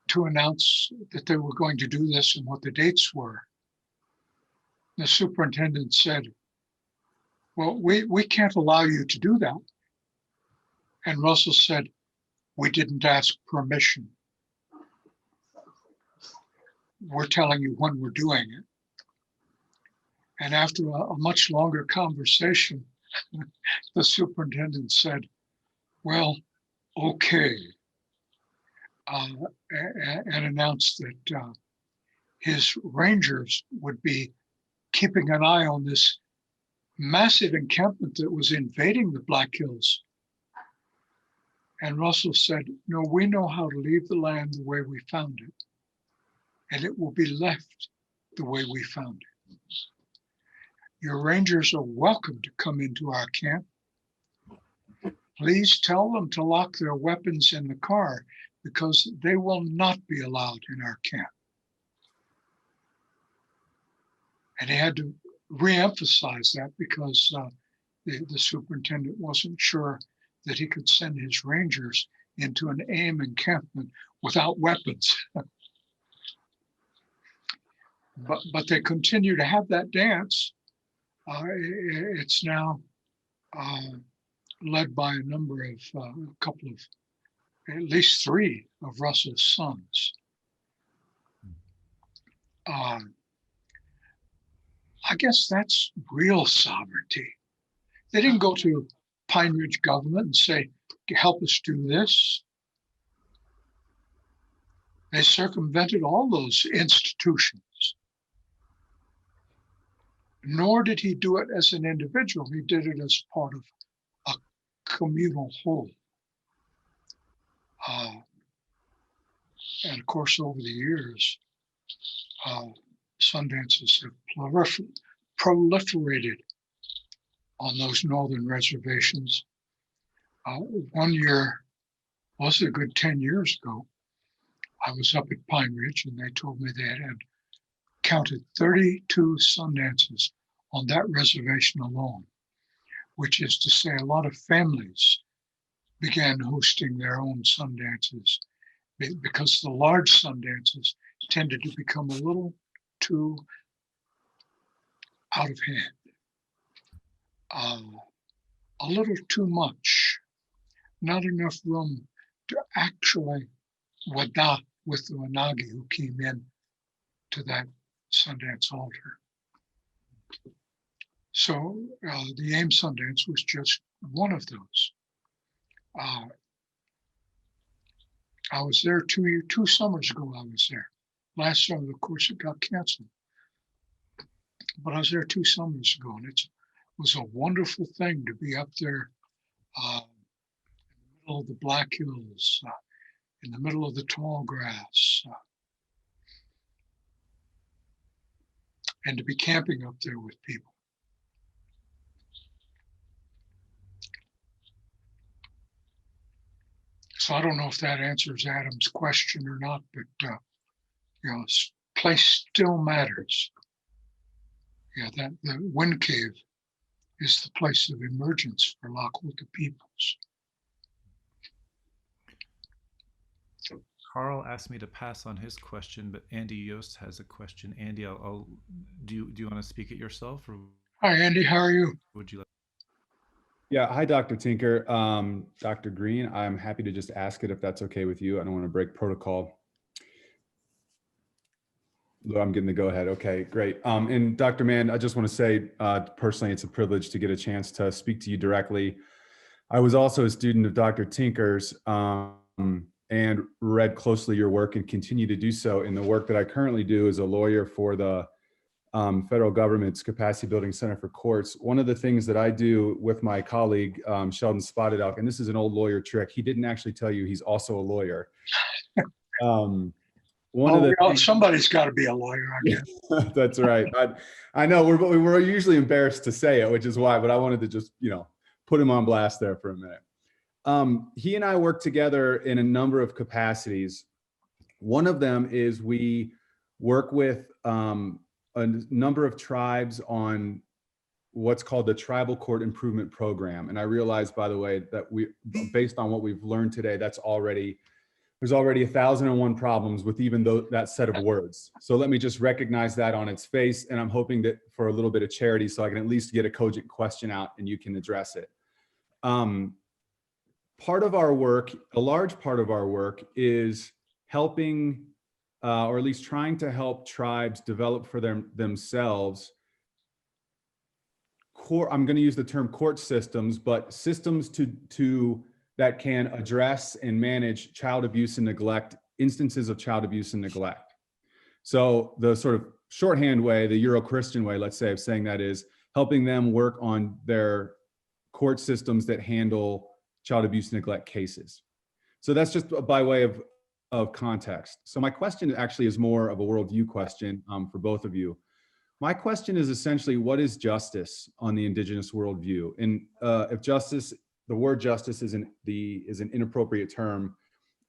to announce that they were going to do this and what the dates were. The superintendent said, well, we can't allow you to do that. And Russell said, we didn't ask permission. We're telling you when we're doing it. And after a much longer conversation, the superintendent said, well, okay, and announced that his rangers would be keeping an eye on this massive encampment that was invading the Black Hills. And Russell said, no, we know how to leave the land the way we found it, and it will be left the way we found it. Your rangers are welcome to come into our camp. Please tell them to lock their weapons in the car because they will not be allowed in our camp. And he had to re-emphasize that because the superintendent wasn't sure that he could send his rangers into an AIM encampment without weapons. But they continue to have that dance. It's now led by a number of, at least 3 of Russell's sons. I guess that's real sovereignty. They didn't go to Pine Ridge government and say, help us do this. They circumvented all those institutions. Nor did he do it as an individual. He did it as part of a communal whole. And of course, over the years, Sundances have proliferated on those northern reservations. One year, was a good 10 years ago, I was up at Pine Ridge and they told me they had counted 32 Sundances on that reservation alone, which is to say a lot of families began hosting their own Sundances because the large Sundances tended to become a little too out of hand, a little too much, not enough room to actually wada with the Wanagi who came in to that Sundance altar. So the AIM Sundance was just one of those. I was there 2 summers ago. I was there. Last summer, of course, it got canceled. But I was there 2 summers ago, and it was a wonderful thing to be up there in the middle of the Black Hills, in the middle of the tall grass, and to be camping up there with people. So I don't know if that answers Adam's question or not, but place still matters. Yeah, that the Wind Cave is the place of emergence for Lakota peoples. Carl asked me to pass on his question, but Andy Yost has a question. Andy, do you want to speak it yourself, or Hi, Andy. How are you? would you like? Yeah. Hi, Dr. Tinker. Dr. Green, I'm happy to just ask it if that's okay with you. I don't want to break protocol. I'm getting the go ahead. Okay, great. And Dr. Mann, I just want to say, personally, it's a privilege to get a chance to speak to you directly. I was also a student of Dr. Tinker's and read closely your work and continue to do so in the work that I currently do as a lawyer for the federal government's Capacity Building Center for Courts. One of the things that I do with my colleague, Sheldon Spotted Elk, and this is an old lawyer trick, he didn't actually tell you he's also a lawyer. Somebody's got to be a lawyer, I guess. That's right. I know we're usually embarrassed to say it, which is why, but I wanted to just, put him on blast there for a minute. He and I work together in a number of capacities. One of them is we work with a number of tribes on what's called the Tribal Court Improvement Program. And I realize, by the way, that based on what we've learned today, that's already there's already 1,001 problems with even that set of words. So let me just recognize that on its face. And I'm hoping that for a little bit of charity, so I can at least get a cogent question out and you can address it. Part of our work, a large part of our work, is helping, or at least trying to help tribes develop for themselves I'm going to use the term court systems, but systems that can address and manage child abuse and neglect, instances of child abuse and neglect. So the sort of shorthand way, the Euro-Christian way, let's say, of saying that is helping them work on their court systems that handle child abuse and neglect cases. So that's just by way of context. So my question actually is more of a worldview question for both of you. My question is essentially, what is justice on the Indigenous worldview? And if justice, the word justice is an inappropriate term,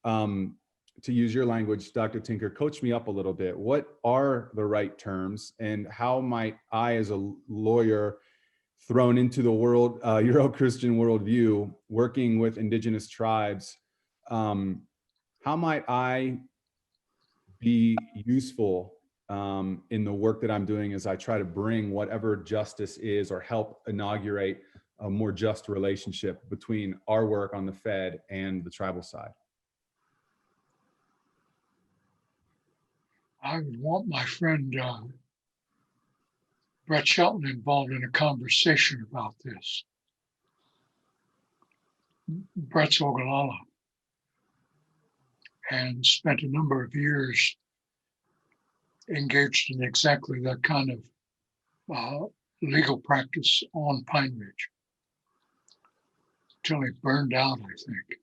to use your language, Dr. Tinker, coach me up a little bit. What are the right terms, and how might I, as a lawyer thrown into the Euro-Christian worldview, working with Indigenous tribes, how might I be useful in the work that I'm doing as I try to bring whatever justice is, or help inaugurate a more just relationship between our work on the Fed and the tribal side? I would want my friend Brett Shelton involved in a conversation about this. Brett's Ogallala and spent a number of years engaged in exactly that kind of legal practice on Pine Ridge, till he burned out, I think.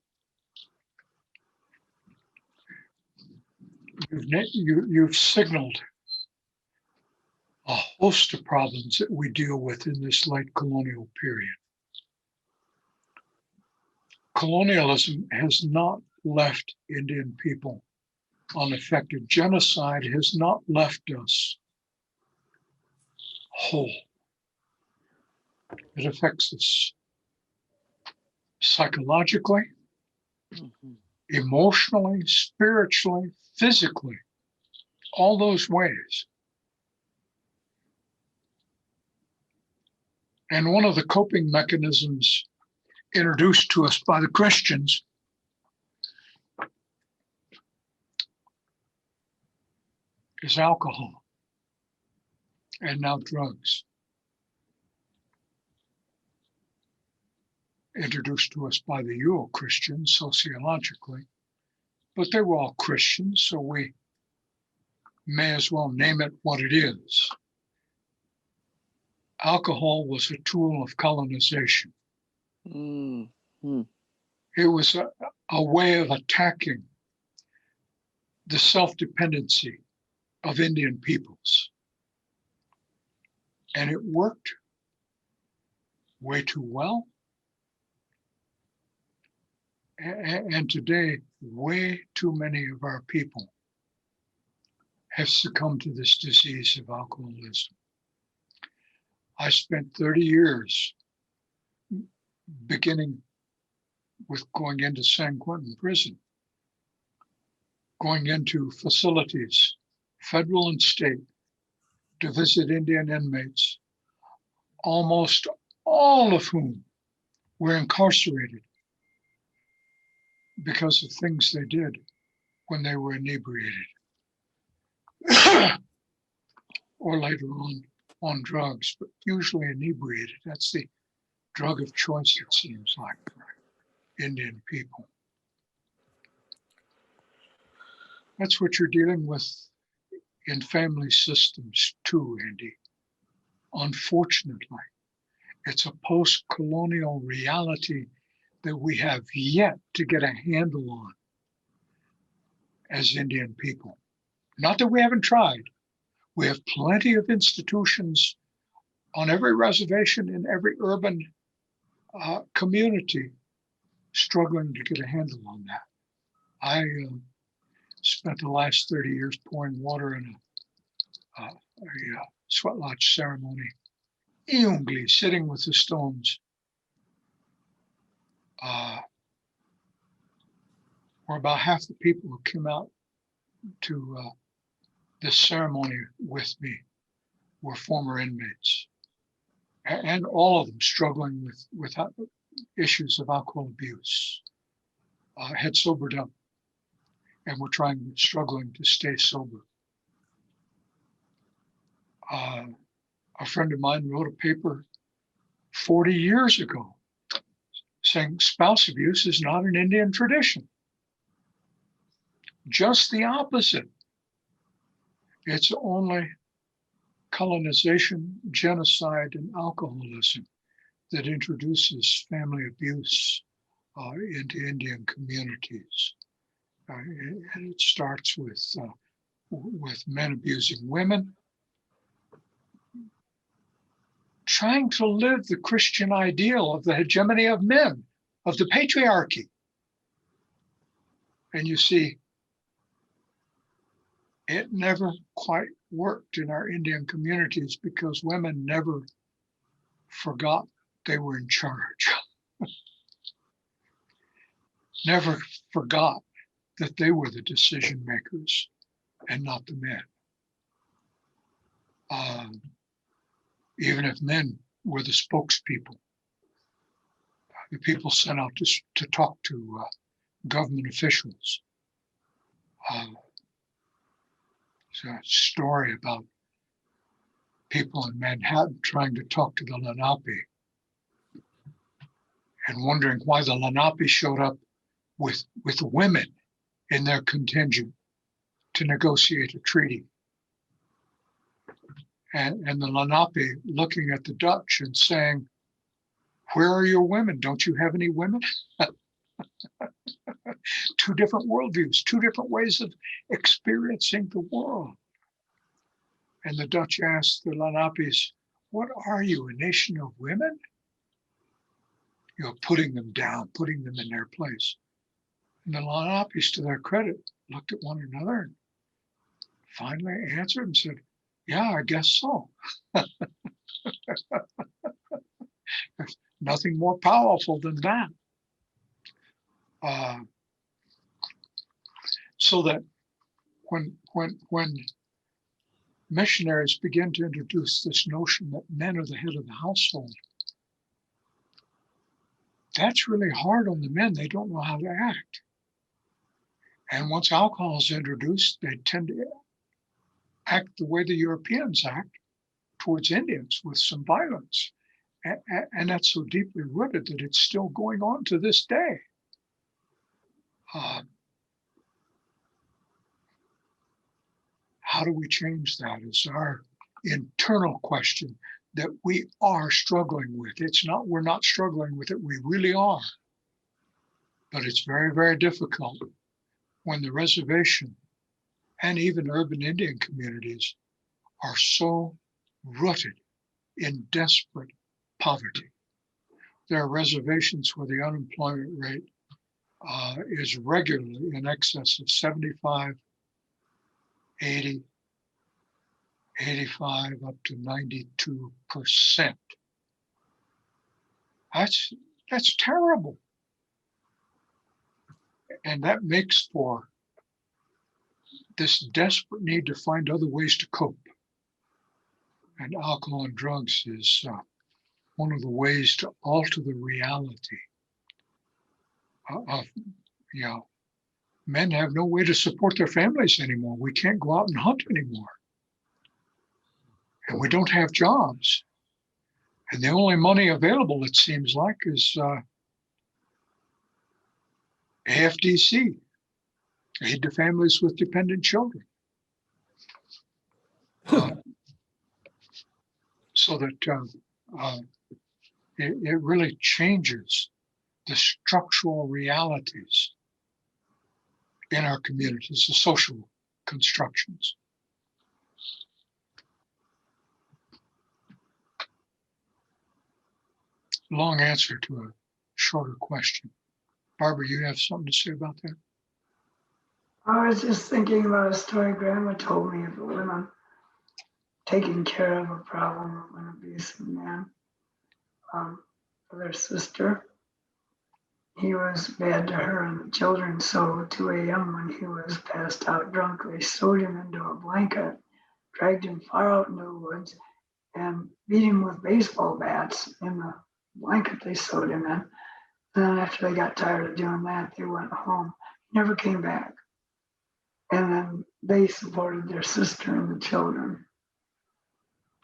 You've signaled a host of problems that we deal with in this late colonial period. Colonialism has not left Indian people unaffected. Genocide has not left us whole. It affects us psychologically, emotionally, spiritually, physically, all those ways. And one of the coping mechanisms introduced to us by the Christians is alcohol, and now drugs. Introduced to us by the Euro-Christians sociologically, but they were all Christians, so we may as well name it what it is. Alcohol was a tool of colonization. Mm-hmm. It was a way of attacking the self-dependency of Indian peoples. And it worked way too well. And today, way too many of our people have succumbed to this disease of alcoholism. I spent 30 years, beginning with going into San Quentin prison, going into facilities, federal and state, to visit Indian inmates, almost all of whom were incarcerated because of things they did when they were inebriated or later on drugs, but usually inebriated. That's the drug of choice, it seems like, for Indian people. That's what you're dealing with in family systems too, Andy. Unfortunately, it's a post-colonial reality that we have yet to get a handle on as Indian people. Not that we haven't tried. We have plenty of institutions on every reservation in every urban community struggling to get a handle on that. I spent the last 30 years pouring water in a sweat lodge ceremony, Iungli, sitting with the stones, or about half the people who came out to this ceremony with me were former inmates, and all of them struggling with issues of alcohol abuse, had sobered up and were struggling to stay sober. A friend of mine wrote a paper 40 years ago saying spouse abuse is not an Indian tradition. Just the opposite. It's only colonization, genocide, and alcoholism that introduces family abuse into Indian communities. And it starts with men abusing women, trying to live the Christian ideal of the hegemony of men, of the patriarchy. And you see, it never quite worked in our Indian communities because women never forgot they were in charge. Never forgot that they were the decision makers and not the men. Even if men were the spokespeople, the people sent out to talk to government officials. There's a story about people in Manhattan trying to talk to the Lenape and wondering why the Lenape showed up with women in their contingent to negotiate a treaty. And the Lenape looking at the Dutch and saying, "Where are your women? Don't you have any women?" Two different worldviews, two different ways of experiencing the world. And the Dutch asked the Lenapes, "What are you, a nation of women?" Putting them down, putting them in their place. And the Lenapes, to their credit, looked at one another and finally answered and said, "Yeah, I guess so." There's nothing more powerful than that. So that when missionaries begin to introduce this notion that men are the head of the household, that's really hard on the men. They don't know how to act. And once alcohol is introduced, they tend to act the way the Europeans act towards Indians, with some violence. And that's so deeply rooted that it's still going on to this day. How do we change that is our internal question that we are struggling with. We're not struggling with it, we really are. But it's very, very difficult when the reservation and even urban Indian communities are so rooted in desperate poverty. There are reservations where the unemployment rate is regularly in excess of 75, 80, 85, up to 92%. That's terrible. And that makes for this desperate need to find other ways to cope. And alcohol and drugs is one of the ways to alter the reality of, men have no way to support their families anymore. We can't go out and hunt anymore. And we don't have jobs. And the only money available, it seems like, is AFDC, aid to families with dependent children. So that it really changes the structural realities in our communities, the social constructions. Long answer to a shorter question. Barbara, you have something to say about that? I was just thinking about a story Grandma told me of a woman taking care of a problem of an abusive man, of their sister. he was bad to her and the children. So at 2 a.m. when he was passed out drunk, they sewed him into a blanket, dragged him far out into the woods, and beat him with baseball bats in the blanket they sewed him in. And then after they got tired of doing that, they went home. Never came back. And then they supported their sister and the children.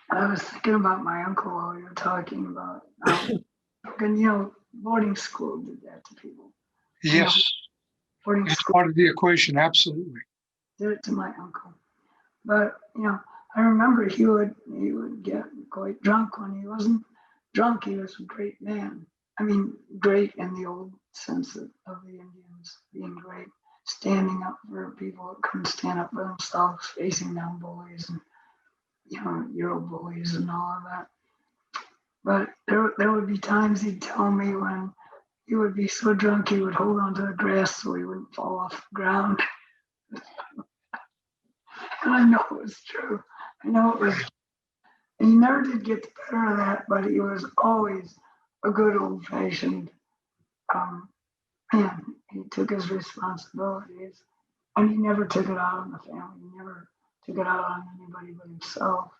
I was thinking about my uncle while you were talking about, and you know, boarding school did that to people. Yes, Boarding it's school part of the equation, absolutely. did it to my uncle. But you know, I remember he would get quite drunk. When he wasn't drunk, he was a great man. I mean, great in the old sense of the Indians being great, standing up for people that couldn't stand up for themselves, facing down bullies and, you know, Euro bullies and all of that. But there would be times he'd tell me when he would be so drunk he would hold onto the grass so he wouldn't fall off the ground. And I know it was true. I know it was. And he never did get the better of that, but he was always a good old-fashioned man. He took his responsibilities, and he never took it out on the family. He never took it out on anybody but himself.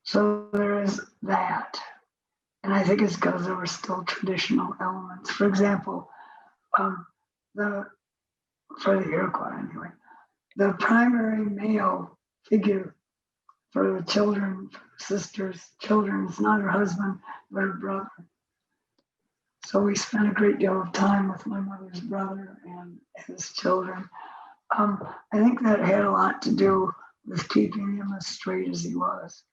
So there is that. And I think it's because there were still traditional elements. For example, for the Iroquois anyway, the primary male figure for the children, for the sister's children, is not her husband, but her brother. So we spent a great deal of time with my mother's brother and his children. I think that had a lot to do with keeping him as straight as he was,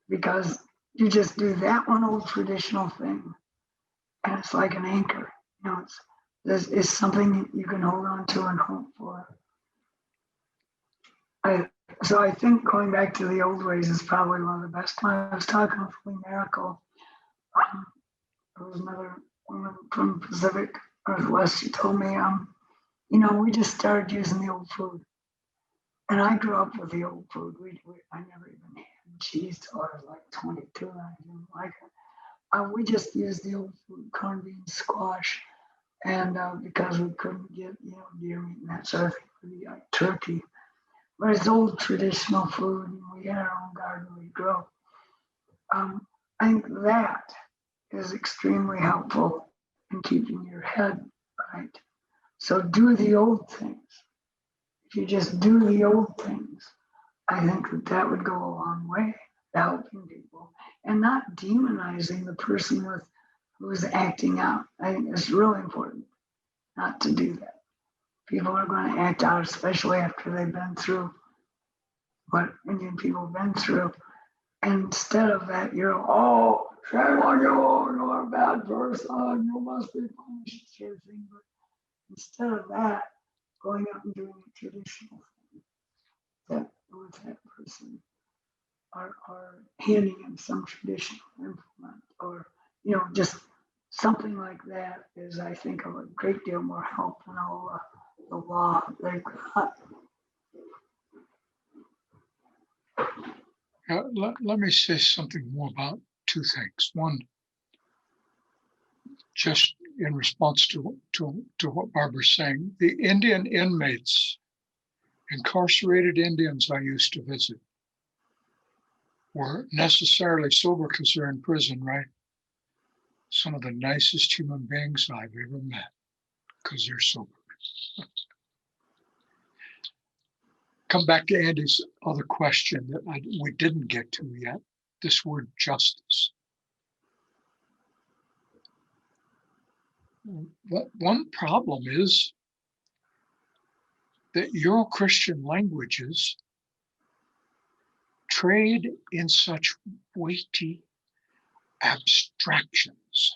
because you just do that one old traditional thing, and it's like an anchor. You know, it's something you can hold on to and hope for. So I think going back to the old ways is probably one of the best. When I was talking with Lee Miracle, there was another woman from Pacific Northwest. She told me, you know, we just started using the old food. And I grew up with the old food. I never even had cheese till I was like 22, and I didn't like it. We just used the old food, corned beans, squash, and because we couldn't get, you know, deer meat and that sort of thing, we'd like turkey. But it's old traditional food, and we had our own garden we grow. I think that is extremely helpful in keeping your head right. So do the old things. If you just do the old things, I think that would go a long way to helping people and not demonizing the person who's acting out. I think it's really important not to do that. People are going to act out, especially after they've been through what Indian people have been through. And instead of that, you're, oh, shame on you, you're a bad person, you must be punished, sort of thing. But instead of that, going out and doing a traditional thing that with that person, or handing him some traditional implement, or, you know, just something like that is, I think, of a great deal more help than all the law they've got. Let me say something more about two things. One, just in response to what Barbara's saying, the Indian inmates, incarcerated Indians I used to visit, were necessarily sober because they're in prison, right? Some of the nicest human beings I've ever met because they're sober. Come back to Andy's other question that we didn't get to yet, this word justice. One problem is that Euro-Christian languages trade in such weighty abstractions.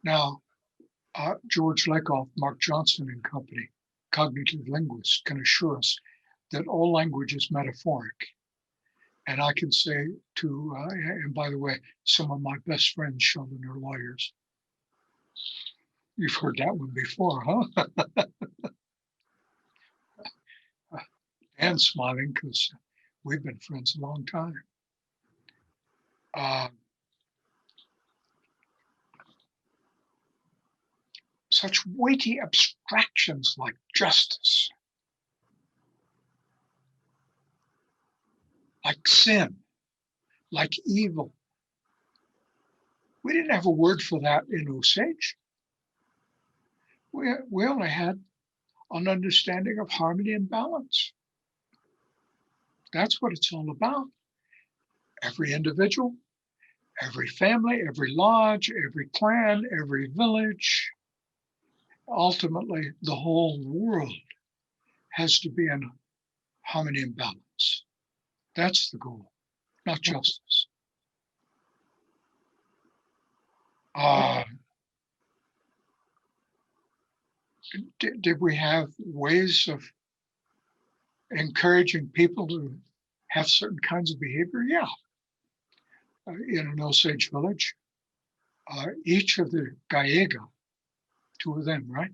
Now, George Lakoff, Mark Johnson and company, cognitive linguists, can assure us that all language is metaphoric. And I can say to, and by the way, some of my best friends, Sheldon, are lawyers. You've heard that one before, huh? And smiling because we've been friends a long time. such weighty abstractions like justice, like sin, like evil. We didn't have a word for that in Osage. We only had an understanding of harmony and balance. That's what it's all about. Every individual, every family, every lodge, every clan, every village, ultimately the whole world has to be in harmony and balance. That's the goal, not justice. Did we have ways of encouraging people to have certain kinds of behavior? Yeah. In an Osage village, each of the Gallega, 2 of them, right?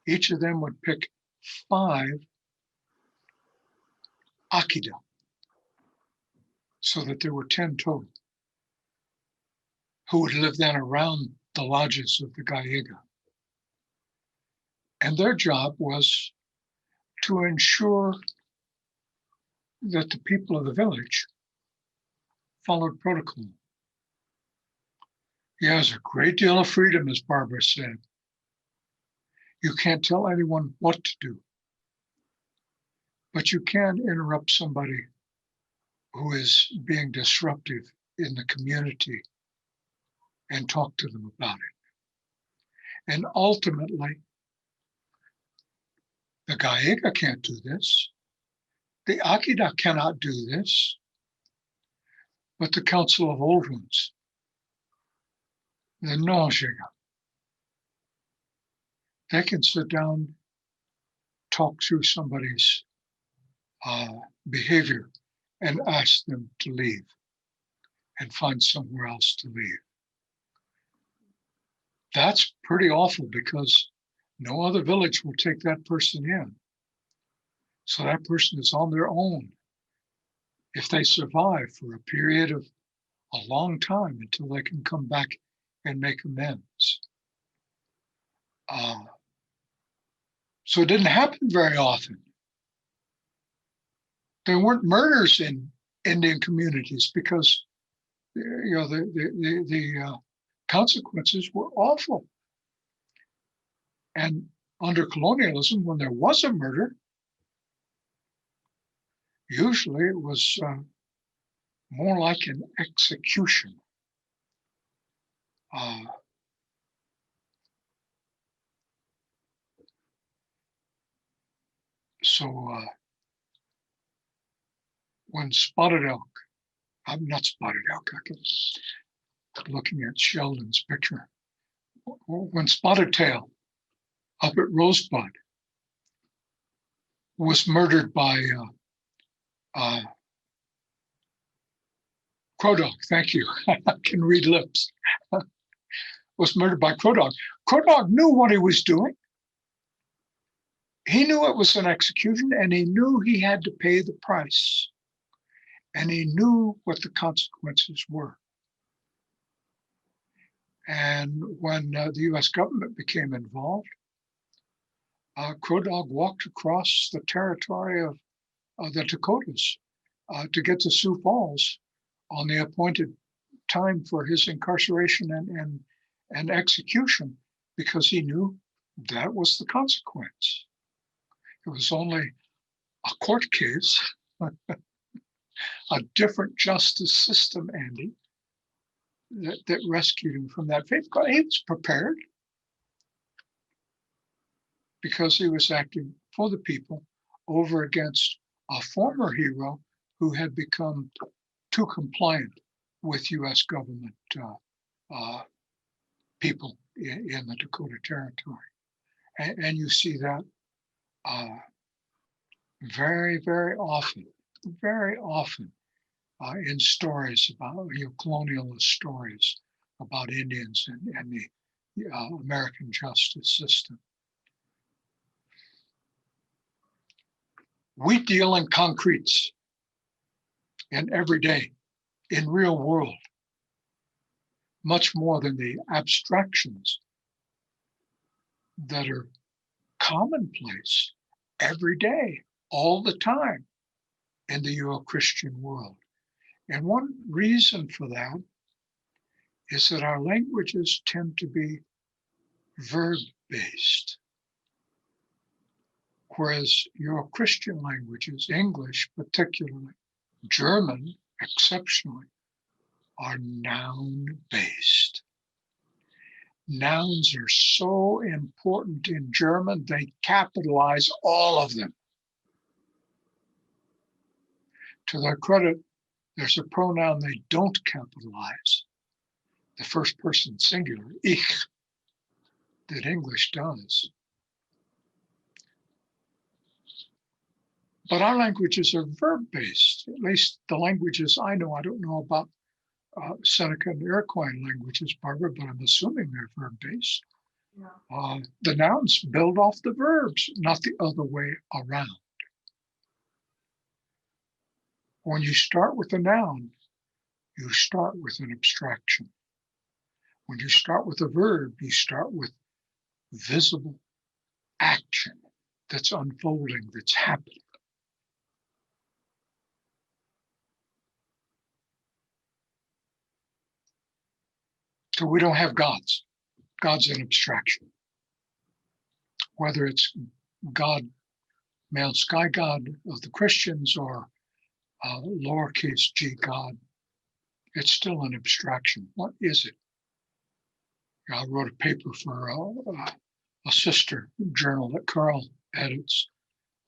Each of them would pick 5 Akida, so that there were 10 total, who would live then around the lodges of the Gallega. And their job was to ensure that the people of the village followed protocol. He has a great deal of freedom, as Barbara said. You can't tell anyone what to do, but you can interrupt somebody who is being disruptive in the community and talk to them about it. And ultimately, the Gallega can't do this. The Akida cannot do this, but the Council of Old Ones, the Onondawaga, they can sit down, talk through somebody's behavior and ask them to leave and find somewhere else to leave. That's pretty awful because no other village will take that person in. So that person is on their own if they survive for a period of a long time until they can come back and make amends. So it didn't happen very often. There weren't murders in Indian communities because the consequences were awful. And under colonialism, when there was a murder, usually it was more like an execution. When spotted elk, I'm not spotted elk, I'm looking at Sheldon's picture. When spotted tail up at Rosebud was murdered by Crow Dog, thank you, I can read lips, was murdered by Crow Dog. Crow Dog knew what he was doing. He knew it was an execution and he knew he had to pay the price. And he knew what the consequences were. And when the US government became involved, Crow Dog walked across the territory of the Dakotas to get to Sioux Falls on the appointed time for his incarceration and execution because he knew that was the consequence. It was only a court case, a different justice system, Andy, that rescued him from that fate. He was prepared because he was acting for the people over against a former hero who had become too compliant with US government people in the Dakota Territory. And you see that very, very often in stories about colonialist stories about Indians and the American justice system. We deal in concretes in everyday, in real world, much more than the abstractions that are commonplace every day, all the time in the Euro-Christian world. And one reason for that is that our languages tend to be verb-based, whereas Euro-Christian languages, English particularly, German exceptionally, are noun-based. Nouns are so important in German, they capitalize all of them. To their credit, there's a pronoun they don't capitalize, the first person singular, ich, that English does. But our languages are verb-based, at least the languages I know. I don't know about Seneca and Iroquois languages, Barbara, but I'm assuming they're verb-based. Yeah. The nouns build off the verbs, not the other way around. When you start with a noun, you start with an abstraction. When you start with a verb, you start with visible action that's unfolding, that's happening. So we don't have gods. God's an abstraction. Whether it's God, male sky god of the Christians, or lowercase g God, it's still an abstraction. What is it? I wrote a paper for a sister journal that Carl edits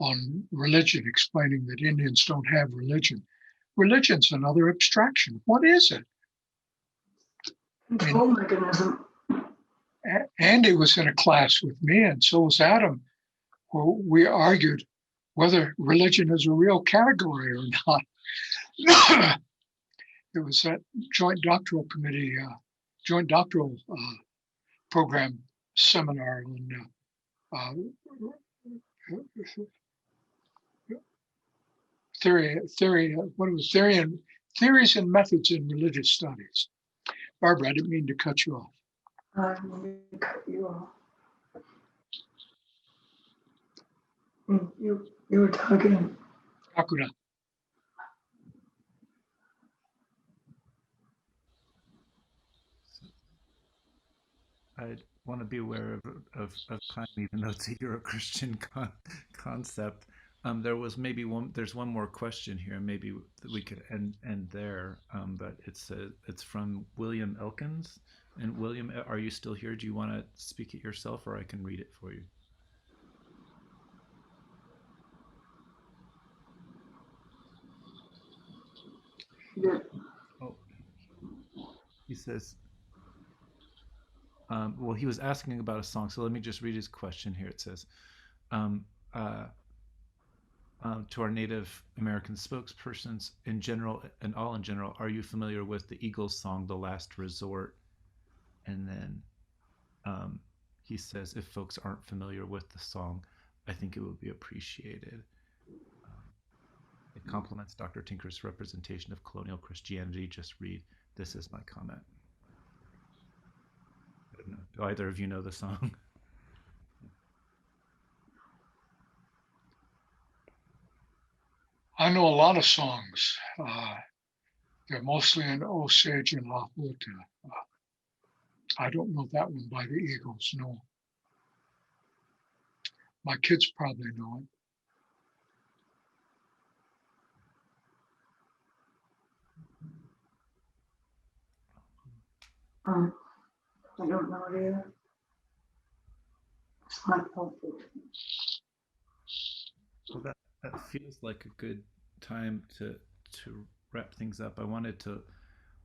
on religion, explaining that Indians don't have religion. Religion's another abstraction. What is it? Control mechanism. Andy was in a class with me, and so was Adam, where we argued whether religion is a real category or not. It was that joint doctoral committee, joint doctoral program seminar on theories and methods in religious studies. Barbara, I didn't mean to cut you off. I didn't mean to cut you off. You were talking. Hakuna. I want to be aware of time, even though it's a Euro-Christian concept. There's one more question here. Maybe we could end there. But it's from William Elkins. And William, are you still here? Do you want to speak it yourself, or I can read it for you? Yeah. Oh, he says. Well, he was asking about a song, so let me just read his question here. It says, to our Native American spokespersons in general, and all in general, are you familiar with the Eagles song, The Last Resort? And then he says, if folks aren't familiar with the song, I think it would be appreciated. It complements Dr. Tinker's representation of colonial Christianity. Just read, this is my comment. I don't know. Do either of you know the song? I know a lot of songs. They're mostly in Osage and Lakota. I don't know that one by the Eagles, no. My kids probably know it. I don't know it either. It's not helpful. Well, that feels like a good time to wrap things up. I wanted to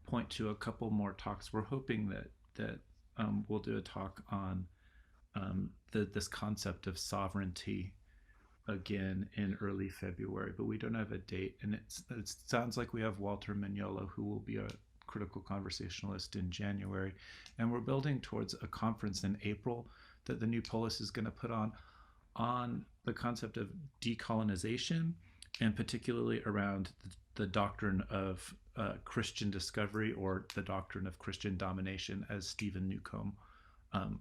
point to a couple more talks. We're hoping that we'll do a talk on this concept of sovereignty again in early February, but we don't have a date. And it sounds like we have Walter Mignolo, who will be a critical conversationalist in January, and we're building towards a conference in April that the New Polis is going to put on the concept of decolonization, and particularly around the doctrine of Christian discovery, or the doctrine of Christian domination, as Stephen Newcomb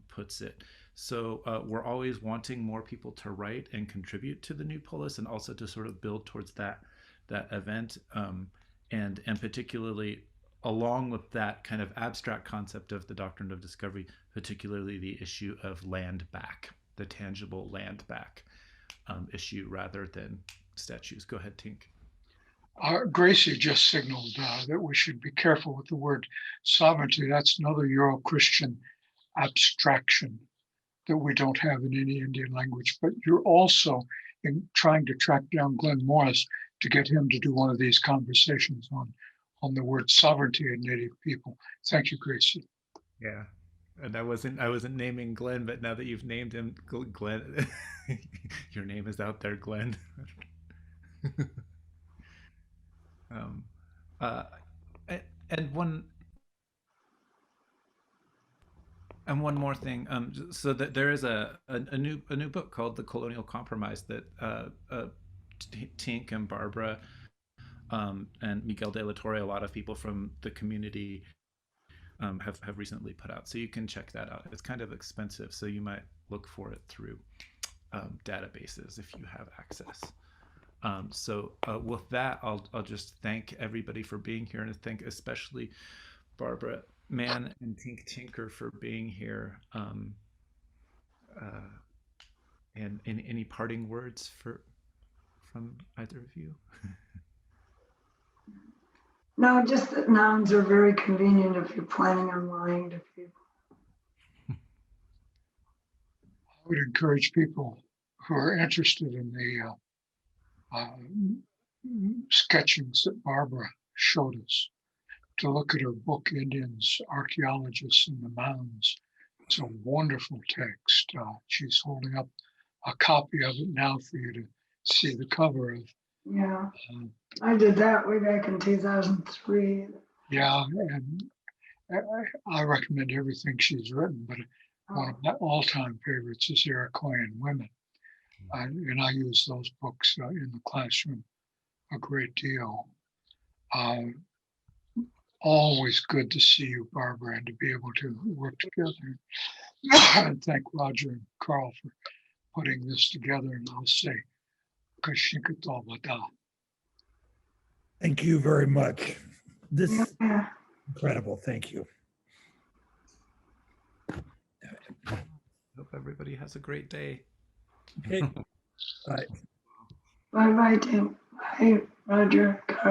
puts it. So we're always wanting more people to write and contribute to the new polis, and also to sort of build towards that event, and particularly along with that kind of abstract concept of the doctrine of discovery, particularly the issue of land back, the tangible land back issue rather than statues. Go ahead, Tink. Gracie just signaled that we should be careful with the word sovereignty. That's another Euro-Christian abstraction that we don't have in any Indian language. But you're also in trying to track down Glenn Morris to get him to do one of these conversations on the word sovereignty in Native people. Thank you, Gracie. Yeah, and I wasn't naming Glenn, but now that you've named him, Glenn, your name is out there, Glenn. And one more thing. So that there is a new book called The Colonial Compromise that Tink and Barbara and Miguel de la Torre, a lot of people from the community have recently put out. So you can check that out. It's kind of expensive, so you might look for it through databases if you have access. So with that, I'll just thank everybody for being here, and thank especially Barbara Mann and Tink Tinker for being here. And any parting words from either of you? No, just that nouns are very convenient if you're planning on lying to people. I would encourage people who are interested in the sketchings that Barbara showed us to look at her book, Indians, Archaeologists in the Mounds. It's a wonderful text. She's holding up a copy of it now for you to see the cover of. Yeah, I did that way back in 2003. Yeah, and I recommend everything she's written, but one of my all-time favorites is Iroquoian Women. And I use those books in the classroom a great deal. Always good to see you, Barbara, and to be able to work together. And thank Roger and Carl for putting this together. And I'll say, Thank you very much. This is incredible. Thank you. Hope everybody has a great day. Okay. Bye. Bye-bye, Tim. Bye, Roger, Carl.